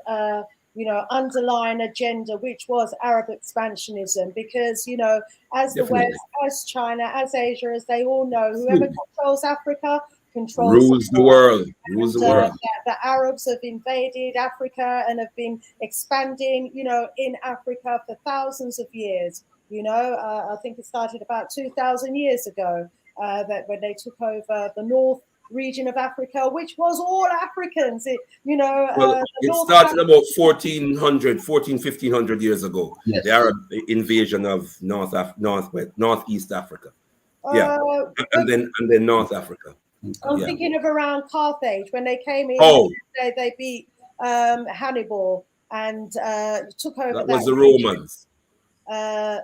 Speaker 1: you know, underlying agenda, which was Arab expansionism, because, you know, as the West, as China, as Asia, as they all know, whoever controls Africa
Speaker 4: rules the world. Rules the world.
Speaker 1: The Arabs have invaded Africa and have been expanding, you know, in Africa for thousands of years. You know, I think it started about 2,000 years ago that when they took over the north region of Africa, which was all Africans. It
Speaker 4: started about 1,500 years ago.
Speaker 3: Yes.
Speaker 4: The Arab invasion of Northeast Africa. Yeah, and then North Africa.
Speaker 1: I'm thinking of around Carthage when they came in.
Speaker 4: Oh,
Speaker 1: they beat Hannibal and took over.
Speaker 4: That was the Romans.
Speaker 1: Yeah,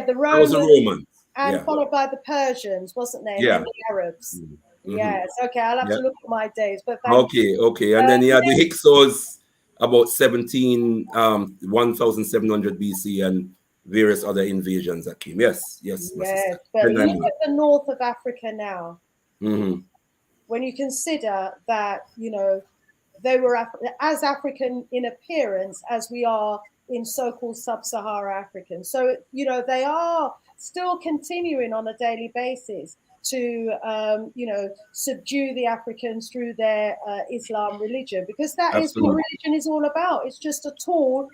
Speaker 1: the Romans.
Speaker 4: That was the Romans.
Speaker 1: And followed by the Persians, wasn't they?
Speaker 4: Yeah.
Speaker 1: And the Arabs.
Speaker 4: Mm-hmm.
Speaker 1: Yes. Okay, I'll have to look at my days. But
Speaker 4: okay. And then you had the Hyksos about 1,700 BC and various other invasions that came. Yes.
Speaker 1: But look at the north of Africa now.
Speaker 4: Mm-hmm.
Speaker 1: When you consider that, you know, they were as African in appearance as we are in so-called sub-Sahara African. So, you know, they are still continuing on a daily basis to, you know, subdue the Africans through their Islam religion, because that is what religion is all about. It's just a tool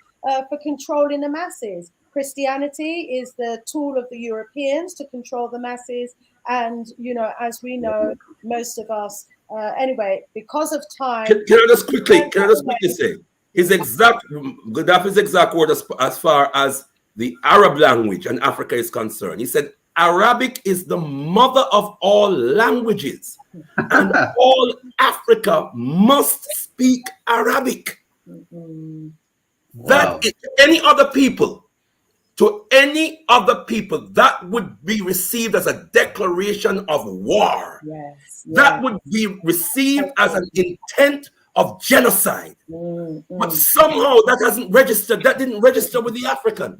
Speaker 1: for controlling the masses. Christianity is the tool of the Europeans to control the masses. And, you know, as we know, most of us, anyway, because of time.
Speaker 4: Can I just quickly say, Gaddafi's exact word as far as the Arab language and Africa is concerned. He said, Arabic is the mother of all languages, and all Africa must speak Arabic. That is any other people. To any other people, that would be received as a declaration of war. That would be received as an intent of genocide. But somehow that hasn't registered. That didn't register with the African.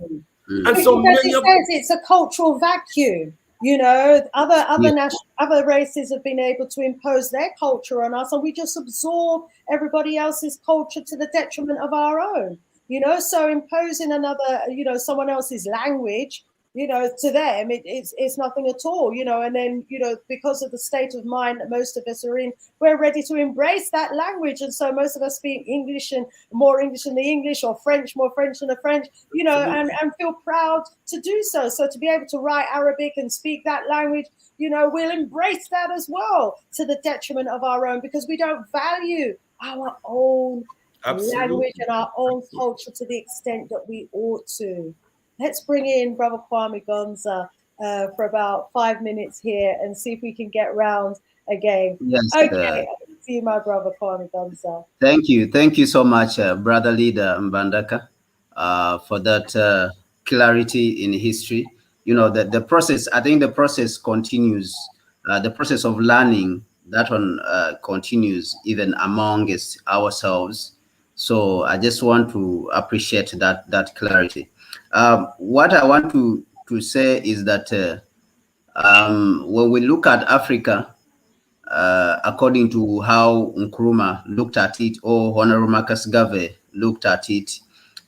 Speaker 4: And so many of
Speaker 1: it's a cultural vacuum. You know, other races have been able to impose their culture on us, and we just absorb everybody else's culture to the detriment of our own. You know, so imposing another, you know, someone else's language, you know, to them, it's nothing at all, you know. And then, you know, because of the state of mind that most of us are in, we're ready to embrace that language. And so most of us speak English and more English than the English, or French, more French than the French, you know, and feel proud to do so. So to be able to write Arabic and speak that language, you know, we'll embrace that as well, to the detriment of our own, because we don't value our own language and our own culture to the extent that we ought to. Let's bring in Brother Kwame Gonza for about 5 minutes here and see if we can get round again.
Speaker 3: Yes.
Speaker 1: Okay. See you, my brother Kwame Gonza.
Speaker 3: Thank you so much, Brother Leader Mbandaka, for that clarity in history. You know, the process. I think the process continues. The process of learning, that one continues even amongst ourselves. So I just want to appreciate that clarity. What I want to say is that when we look at Africa, according to how Nkrumah looked at it, or Honorable Marcus Garvey looked at it,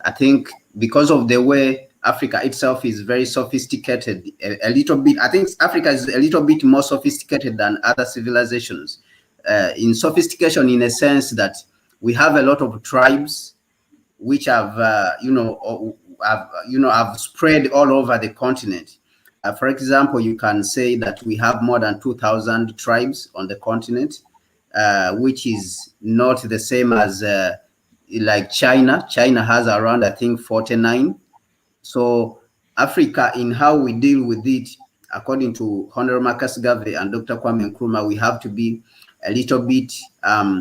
Speaker 3: I think because of the way Africa itself is very sophisticated, a little bit, I think Africa is a little bit more sophisticated than other civilizations. in sophistication, in a sense that we have a lot of tribes which have, have spread all over the continent. For example, you can say that we have more than 2,000 tribes on the continent, which is not the same as like China. China has around, I think, 49. So Africa, in how we deal with it, according to Honorable Marcus Garvey and Dr. Kwame Nkrumah, we have to be a little bit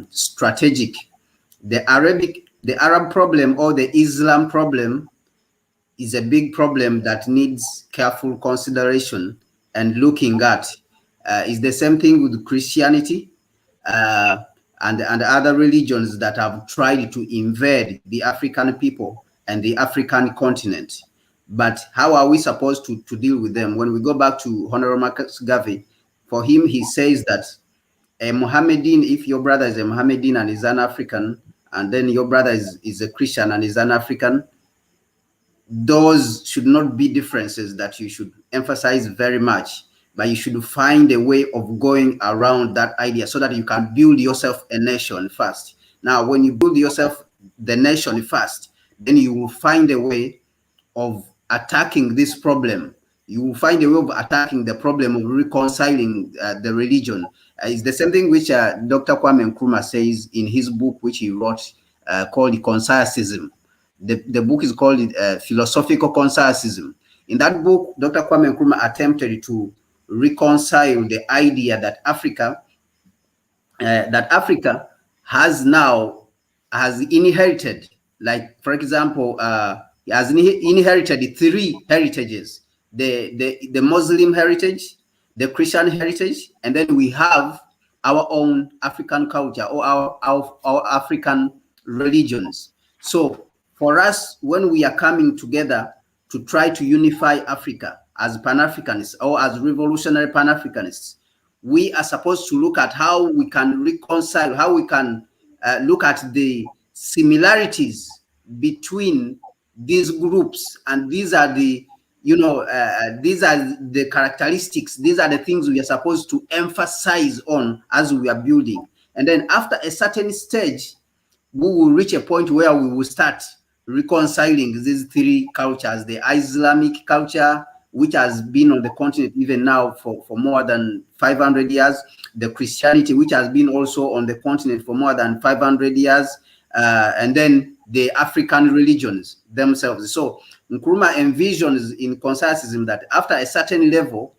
Speaker 3: strategic. The Arab problem or the Islam problem is a big problem that needs careful consideration and looking at. It's the same thing with Christianity and other religions that have tried to invade the African people and the African continent. But how are we supposed to deal with them? When we go back to Honorable Marcus Garvey, for him, he says that a Mohammedan, if your brother is a Mohammedan and is an African, and then your brother is a Christian and is an African, those should not be differences that you should emphasize very much, but you should find a way of going around that idea so that you can build yourself a nation first. Now, when you build yourself the nation first, then you will find a way of attacking this problem. You will find a way of attacking the problem of reconciling the religion. It's the same thing which Dr. Kwame Nkrumah says in his book, which he wrote called Consensusism. The book is called Philosophical Consensusism. In that book, Dr. Kwame Nkrumah attempted to reconcile the idea that Africa has inherited, like, for example, has inherited 3 heritages: the Muslim heritage, the Christian heritage, and then we have our own African culture or our African religions. So for us, when we are coming together to try to unify Africa as Pan-Africanists or as revolutionary Pan-Africanists, we are supposed to look at how we can reconcile, how we can look at the similarities between these groups, and these are the these are the characteristics, these are the things we are supposed to emphasize on as we are building. And then after a certain stage, we will reach a point where we will start reconciling these 3 cultures: the Islamic culture, which has been on the continent even now for more than 500 years, the Christianity, which has been also on the continent for more than 500 years, and then the African religions themselves. So Nkrumah envisions in Consensusism that after a certain level,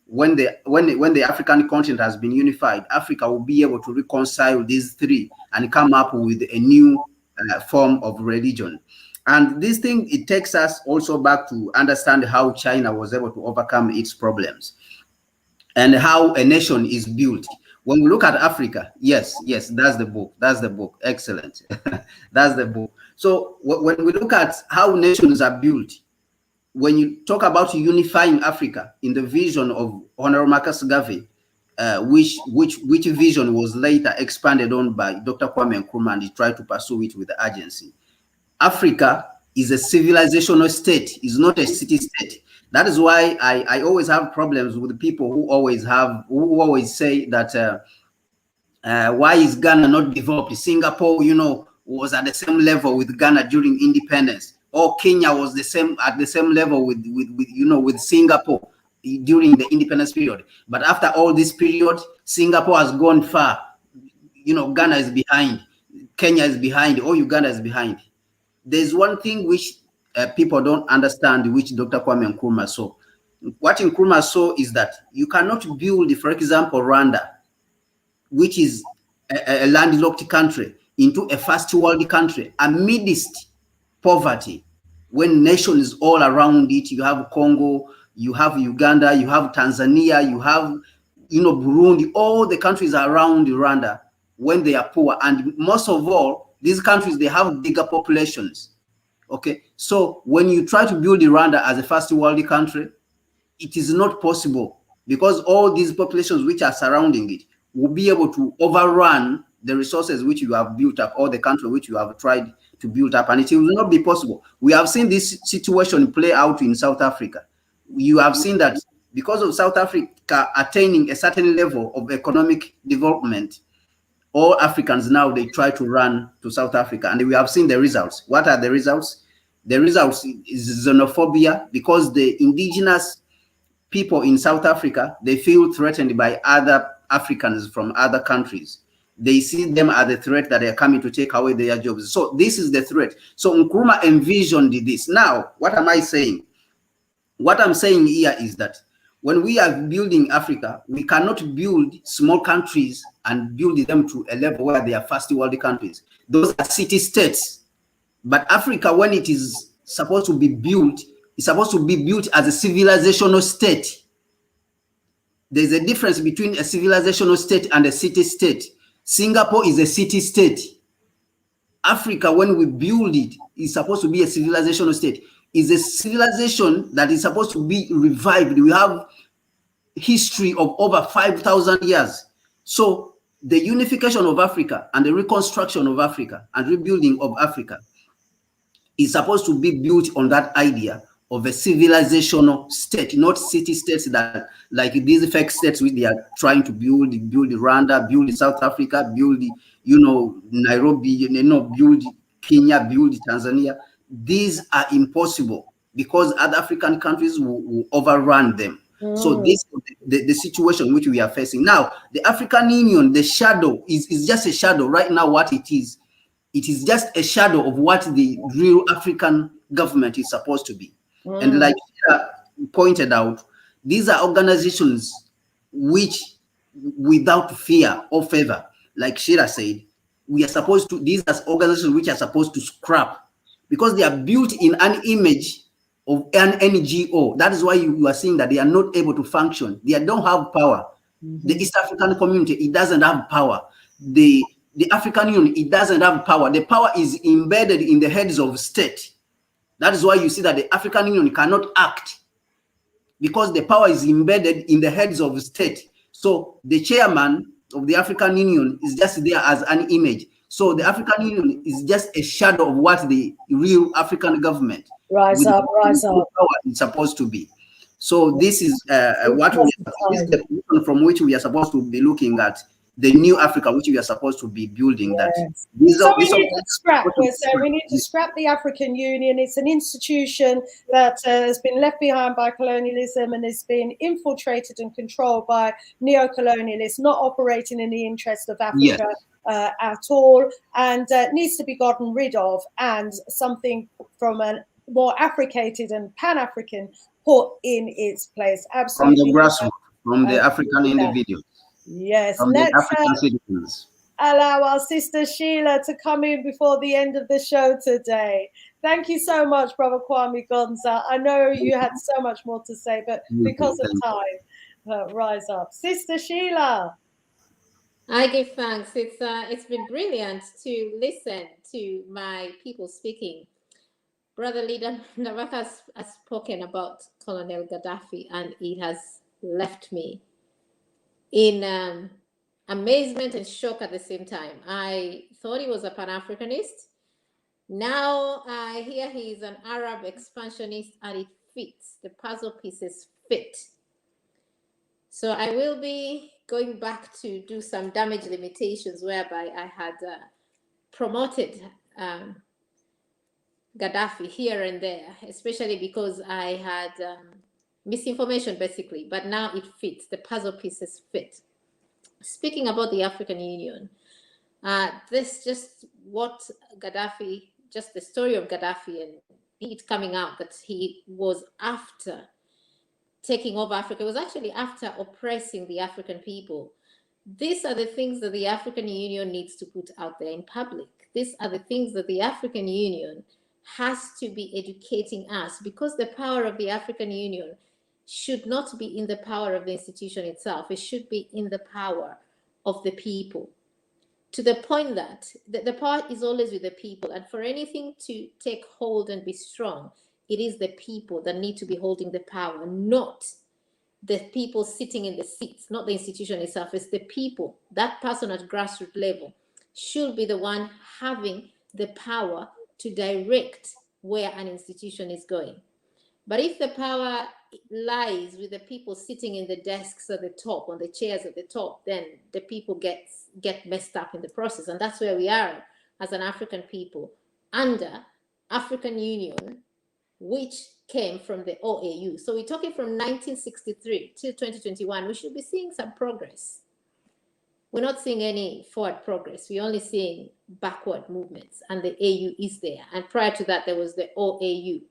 Speaker 3: when the African continent has been unified, Africa will be able to reconcile these 3 and come up with a new form of religion. And this thing, it takes us also back to understand how China was able to overcome its problems and how a nation is built. When we look at Africa, yes, that's the book. That's the book. Excellent. That's the book. So when we look at how nations are built, when you talk about unifying Africa in the vision of Honorable Marcus Garvey, which vision was later expanded on by Dr. Kwame Nkrumah, and he tried to pursue it with urgency. Africa is a civilizational state, is not a city state. That is why I always have problems with people who always say that why is Ghana not developed? Singapore, was at the same level with Ghana during independence, or Kenya was at the same level with Singapore during the independence period. But after all this period, Singapore has gone far. Ghana is behind, Kenya is behind, or Uganda is behind. There's one thing which people don't understand, which Dr. Kwame Nkrumah saw. What Nkrumah saw is that you cannot build, for example, Rwanda, which is a landlocked country, into a first world country amidst poverty, when nations all around it, you have Congo, you have Uganda, you have Tanzania, you have Burundi, all the countries around Rwanda, when they are poor. And most of all, these countries, they have bigger populations. Okay, so when you try to build Rwanda as a first world country, it is not possible, because all these populations which are surrounding it will be able to overrun the resources which you have built up, or the country which you have tried to build up, and it will not be possible. We have seen this situation play out in South Africa. You have seen that because of South Africa attaining a certain level of economic development, all Africans now, they try to run to South Africa, and we have seen the results. What are the results? The results is xenophobia, because the indigenous people in South Africa, they feel threatened by other Africans from other countries. They see them as a threat that they are coming to take away their jobs. So this is the threat. So Nkrumah envisioned this. Now, what am I saying? What I'm saying here is that when we are building Africa, we cannot build small countries and build them to a level where they are first world countries. Those are city-states. But Africa, when it is supposed to be built, it's supposed to be built as a civilizational state. There's a difference between a civilizational state and a city-state. Singapore is a city-state. Africa, when we build it, is supposed to be a civilizational state. Is a civilization that is supposed to be revived. We have history of over 5,000 years. So the unification of Africa and the reconstruction of Africa and rebuilding of Africa is supposed to be built on that idea of a civilizational state, not city states that, like these fake states which they are trying to build Rwanda, build South Africa, build, Nairobi, build Kenya, build Tanzania. These are impossible because other African countries will overrun them. So this is the situation which we are facing now. The African Union, the shadow is just a shadow right now. What it is just a shadow of what the real African government is supposed to be. And like Shira pointed out, these are organizations which, without fear or favor, like Shira said, these are organizations which are supposed to scrap, because they are built in an image of an NGO. That is why you are seeing that they are not able to function. They don't have power. The East African community, it doesn't have power. The African Union, it doesn't have power. The power is embedded in the heads of state. That is why you see that the African Union cannot act, because the power is embedded in the heads of state. So the chairman of the African Union is just there as an image. So the African Union is just a shadow of what the real African government
Speaker 1: rise up
Speaker 3: power is supposed to be. So this is the position from which we are supposed to be looking at the new Africa, which we are supposed to be building.
Speaker 1: Yes.
Speaker 3: That
Speaker 1: we need to scrap the African Union. It's an institution that has been left behind by colonialism and has been infiltrated and controlled by neocolonialists, not operating in the interest of Africa at all, and needs to be gotten rid of, and something from a more Africated and Pan-African put in its place. Absolutely.
Speaker 3: From the grassroots, from the African individuals.
Speaker 1: Yes,
Speaker 3: let's
Speaker 1: allow our sister Sheila to come in before the end of the show today. Thank you so much, Brother Kwame Gonza. I know you had so much more to say, but because of time, rise up. Sister Sheila.
Speaker 6: I give thanks. It's been brilliant to listen to my people speaking. Brother Leader Ndavaka has spoken about Colonel Gaddafi, and it has left me in amazement and shock at the same time. I thought he was a Pan-Africanist. Now I hear he's an Arab expansionist, and it fits. The puzzle pieces fit. So I will be going back to do some damage limitations, whereby I had promoted Gaddafi here and there, especially because I had misinformation, basically. But now it fits. The puzzle pieces fit. Speaking about the African Union, this just what Gaddafi, just the story of Gaddafi and it coming out that he was after taking over Africa. It was actually after oppressing the African people. These are the things that the African Union needs to put out there in public. These are the things that the African Union has to be educating us, because the power of the African Union should not be in the power of the institution itself. It should be in the power of the people, to the point that the power is always with the people. And for anything to take hold and be strong, it is the people that need to be holding the power, not the people sitting in the seats, not the institution itself. It's the people. That person at grassroots level should be the one having the power to direct where an institution is going. But if the power lies with the people sitting in the desks at the top, on the chairs at the top, then the people get messed up in the process. And that's where we are as an African people under African Union, which came from the OAU. So we're talking from 1963 to 2021. We should be seeing some progress. We're not seeing any forward progress. We're only seeing backward movements, and the AU is there. And prior to that, there was the OAU.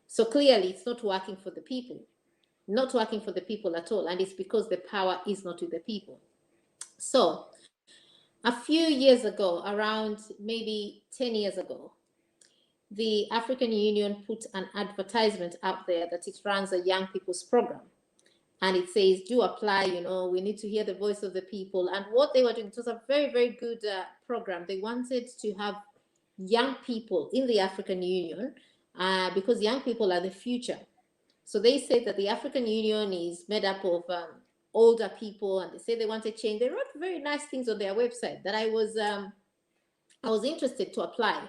Speaker 6: So clearly, it's not working for the people, not working for the people at all. And it's because the power is not with the people. So a few years ago, around maybe 10 years ago, the African Union put an advertisement out there that it runs a young people's program. And it says, do apply, you know, we need to hear the voice of the people. And what they were doing, it was a very, very good program. They wanted to have young people in the African Union because young people are the future. So they said that the African Union is made up of older people, and they say they want to change. They wrote very nice things on their website that I was interested to apply.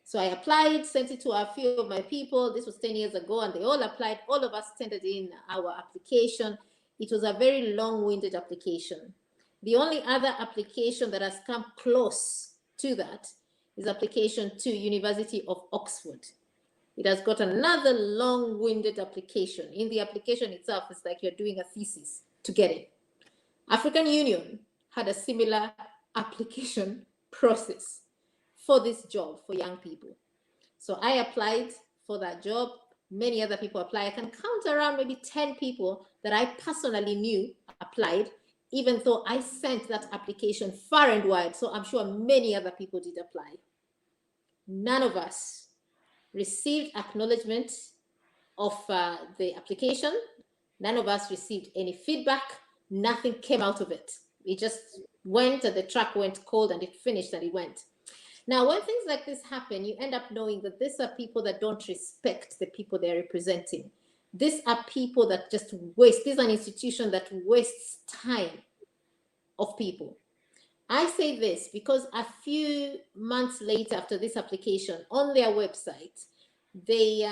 Speaker 6: So I applied, sent it to a few of my people. This was 10 years ago, and they all applied. All of us tendered in our application. It was a very long-winded application. The only other application that has come close to that is application to University of Oxford. It has got another long-winded application. In the application itself, it's like you're doing a thesis to get it. African Union had a similar application process for this job for young people. So I applied for that job. Many other people applied. I can count around maybe 10 people that I personally knew applied, even though I sent that application far and wide. So I'm sure many other people did apply. None of us received acknowledgement of the application. None of us received any feedback. Nothing came out of it. It just went, and the truck went cold, and it finished, and it went. Now, when things like this happen, you end up knowing that these are people that don't respect the people they're representing. These are people that just waste. This is an institution that wastes time of people. I say this because a few months later, after this application, on their website, they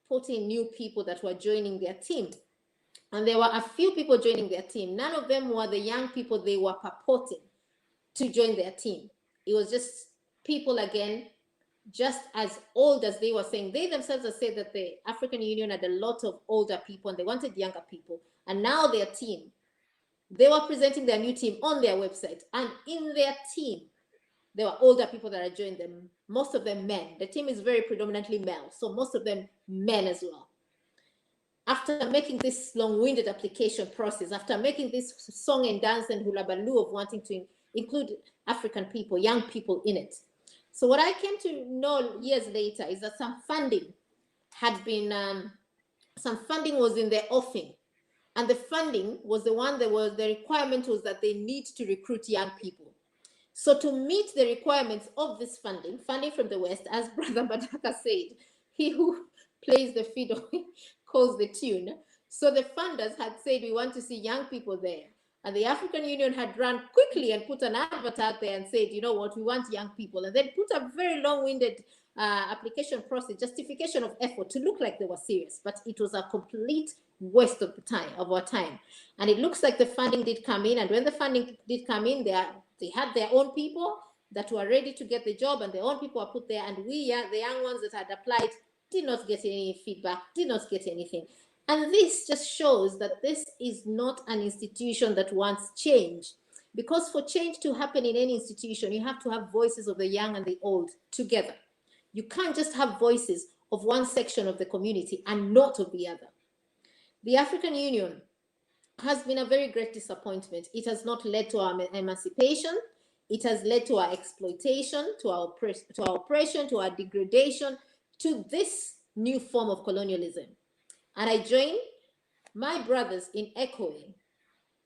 Speaker 6: put in new people that were joining their team. And there were a few people joining their team. None of them were the young people they were purporting to join their team. It was just people, again, just as old as they were saying. They themselves have said that the African Union had a lot of older people and they wanted younger people. And now their team, they were presenting their new team on their website. And in their team, there were older people that had joined them, most of them men. The team is very predominantly male, so most of them men as well. After making this long-winded application process, after making this song and dance and hula baloo of wanting to include African people, young people in it. So what I came to know years later is that some funding had been, some funding was in their offing. And the funding was the one that was, the requirement was that they need to recruit young people. So to meet the requirements of this funding from the West, as Brother Badaka said, he who plays the fiddle calls the tune. So the funders had said, we want to see young people there. And the African Union had run quickly and put an advert out there and said, you know what, we want young people. And then put a very long-winded application process, justification of effort to look like they were serious. But it was a complete waste of the time, of our time. And it looks like the funding did come in. And when the funding did come in, they had their own people that were ready to get the job, and their own people were put there. And we, the young ones that had applied, did not get any feedback, did not get anything. And this just shows that this is not an institution that wants change. Because for change to happen in any institution, you have to have voices of the young and the old together. You can't just have voices of one section of the community and not of the other. The African Union has been a very great disappointment. It has not led to our emancipation. It has led to our exploitation, to our oppression, to our degradation, to this new form of colonialism. And I join my brothers in echoing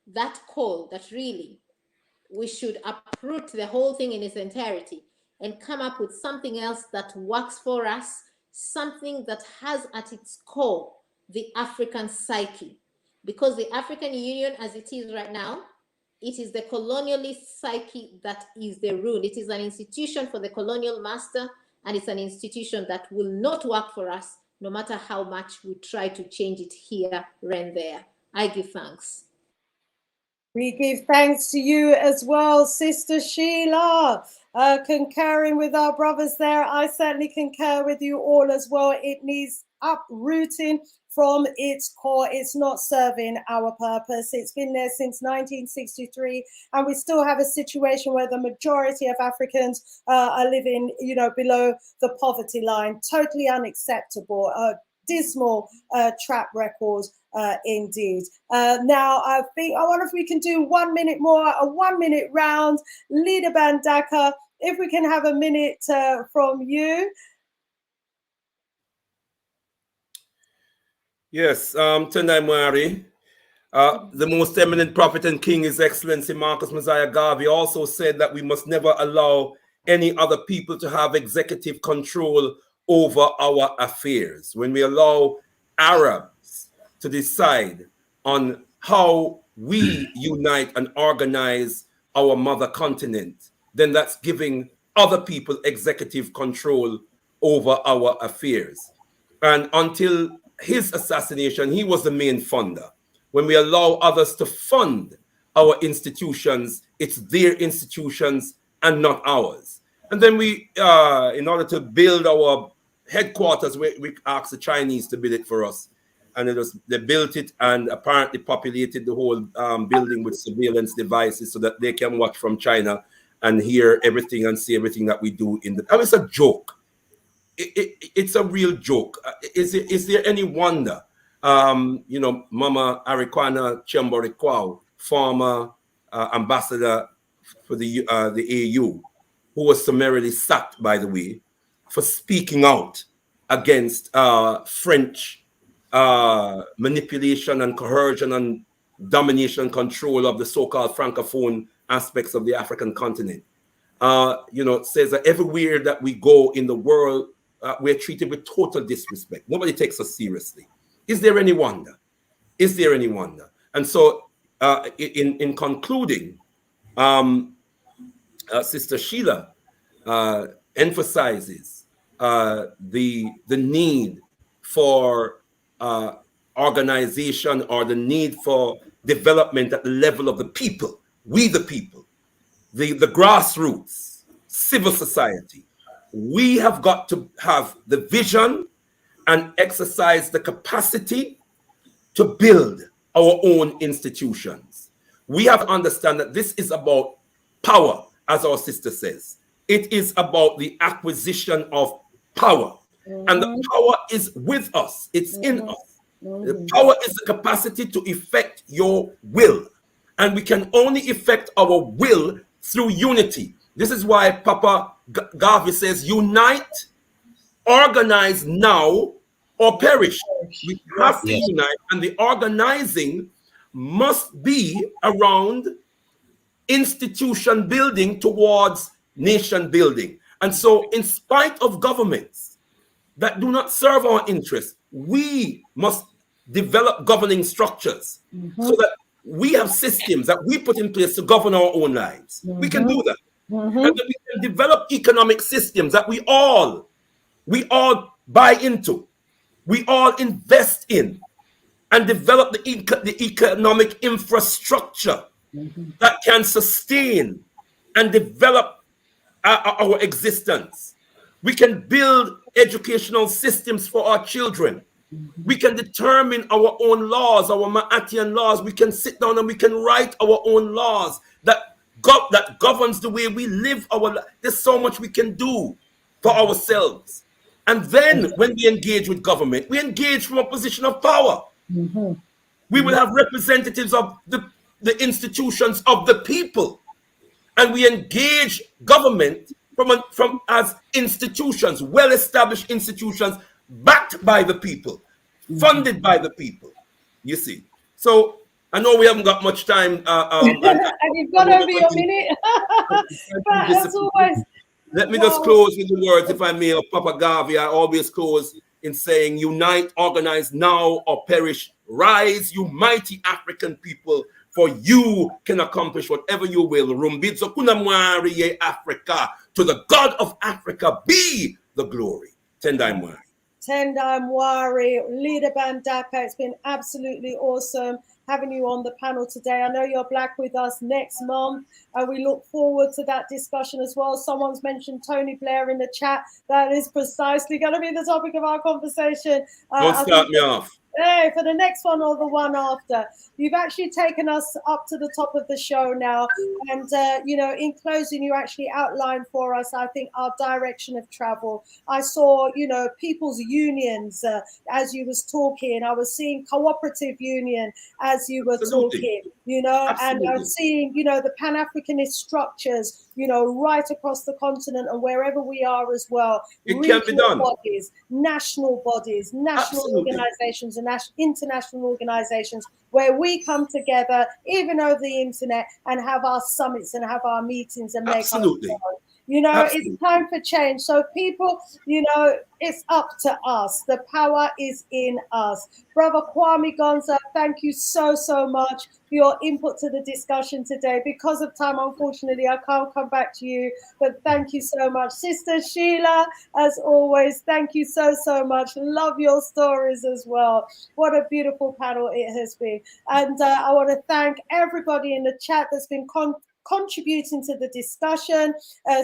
Speaker 6: that call that really we should uproot the whole thing in its entirety and come up with something else that works for us, something that has at its core the African psyche. Because the African Union, as it is right now, it is the colonialist psyche that is the rule. It is an institution for the colonial master, and it's an institution that will not work for us no matter how much we try to change it here and there. I give thanks.
Speaker 1: We give thanks to you as well, Sister Sheila. Concurring with our brothers there, I certainly concur with you all as well. It needs uprooting from its core. It's not serving our purpose. It's been there since 1963, and we still have a situation where the majority of Africans are living, below the poverty line. Totally unacceptable. Dismal track record indeed. Now, I wonder if we can do 1 minute more, a 1 minute round. Leader Bandaka, if we can have a minute from you.
Speaker 4: Yes, Tendai Mwari, the most eminent prophet and king, His Excellency Marcus Mosiah Garvey, also said that we must never allow any other people to have executive control over our affairs. When we allow Arabs to decide on how we unite and organize our mother continent, then that's giving other people executive control over our affairs. And until his assassination, he was the main funder. When we allow others to fund our institutions, it's their institutions and not ours. And then we, in order to build our headquarters, we asked the Chinese to build it for us. And they built it and apparently populated the whole building with surveillance devices so that they can watch from China and hear everything and see everything that we do in the. I mean, it's a joke. It's a real joke. Is there any wonder? Mama Arikwana Chemborikwao, former ambassador for the AU, who was summarily sacked, by the way, for speaking out against French manipulation and coercion and domination and control of the so-called francophone aspects of the African continent. Says that everywhere that we go in the world, we're treated with total disrespect. Nobody takes us seriously. Is there any wonder? Is there any wonder? And so in concluding, Sister Sheila emphasizes the need for organization or the need for development at the level of the people, we the people, the grassroots, civil society. We have got to have the vision and exercise the capacity to build our own institutions. We have to understand that this is about power, as our sister says. It is about the acquisition of power. And the power is with us. It's in us. The power is the capacity to effect your will. And we can only effect our will through unity. This is why Papa Garvey says, unite, organize now, or perish. We have to unite, and the organizing must be around institution building towards nation building. And so, in spite of governments that do not serve our interests, we must develop governing structures so that we have systems that we put in place to govern our own lives. We can do that. And then we can develop economic systems that we all buy into, we all invest in, and develop the economic infrastructure that can sustain and develop our existence. We can build educational systems for our children. We can determine our own laws, our Maatian laws. We can sit down and we can write our own laws that governs the way we live our life. There's so much we can do for ourselves. And then when we engage with government, we engage from a position of power. We will have representatives of the institutions of the people. And we engage government from as institutions, well-established institutions, backed by the people, funded by the people. You see. So I know we haven't got much time.
Speaker 1: And you've gone over your minute. But as always,
Speaker 4: let me just close with the words, if I may, of Papa Garvey. I always close in saying, unite, organize now or perish. Rise, you mighty African people, for you can accomplish whatever you will. Rumbidzo kunamwari ye Africa. To the God of Africa be the glory. Tendai Mwari.
Speaker 1: Tendai Mwari, Leader Bandaka. It's been absolutely awesome having you on the panel today. I know you're back with us next month, and we look forward to that discussion as well. Someone's mentioned Tony Blair in the chat. That is precisely going to be the topic of our conversation.
Speaker 4: Don't start me off.
Speaker 1: Hey, for the next one or the one after. You've actually taken us up to the top of the show now. And, you know, in closing, you actually outlined for us, I think, our direction of travel. I saw, you know, people's unions as you was talking. I was seeing cooperative union as you were talking, you know, and I was seeing, you know, the Pan-Africanist structures, you know, right across the continent and wherever we are as well.
Speaker 4: It can be done.
Speaker 1: National bodies, national organizations, and international organizations where we come together, even over the internet, and have our summits and have our meetings and make our story. You know, it's time for change. So people, you know, it's up to us. The power is in us. Brother Kwame Gonza, thank you so, so much for your input to the discussion today. Because of time, unfortunately, I can't come back to you, but thank you so much. Sister Sheila, as always, thank you so, so much. Love your stories as well. What a beautiful panel it has been. And I want to thank everybody in the chat that's been contributing to the discussion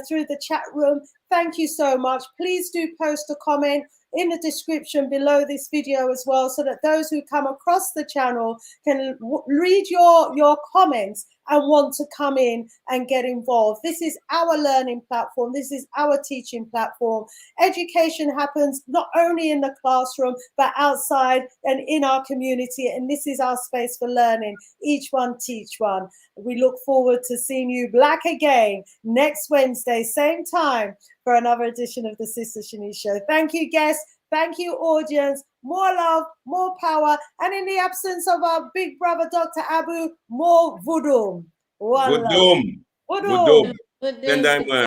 Speaker 1: through the chat room. Thank you so much. Please do post a comment in the description below this video as well, so that those who come across the channel can read your comments and want to come in and get involved. This is our learning platform. This is our teaching platform. Education happens not only in the classroom, but outside and in our community. And this is our space for learning. Each one teach one. We look forward to seeing you back again next Wednesday, same time, for another edition of the Sister Shanice Show. Thank you, guests. Thank you, audience. More love, more power. And in the absence of our big brother, Dr. Abu, more voodoo.
Speaker 4: Voodoo.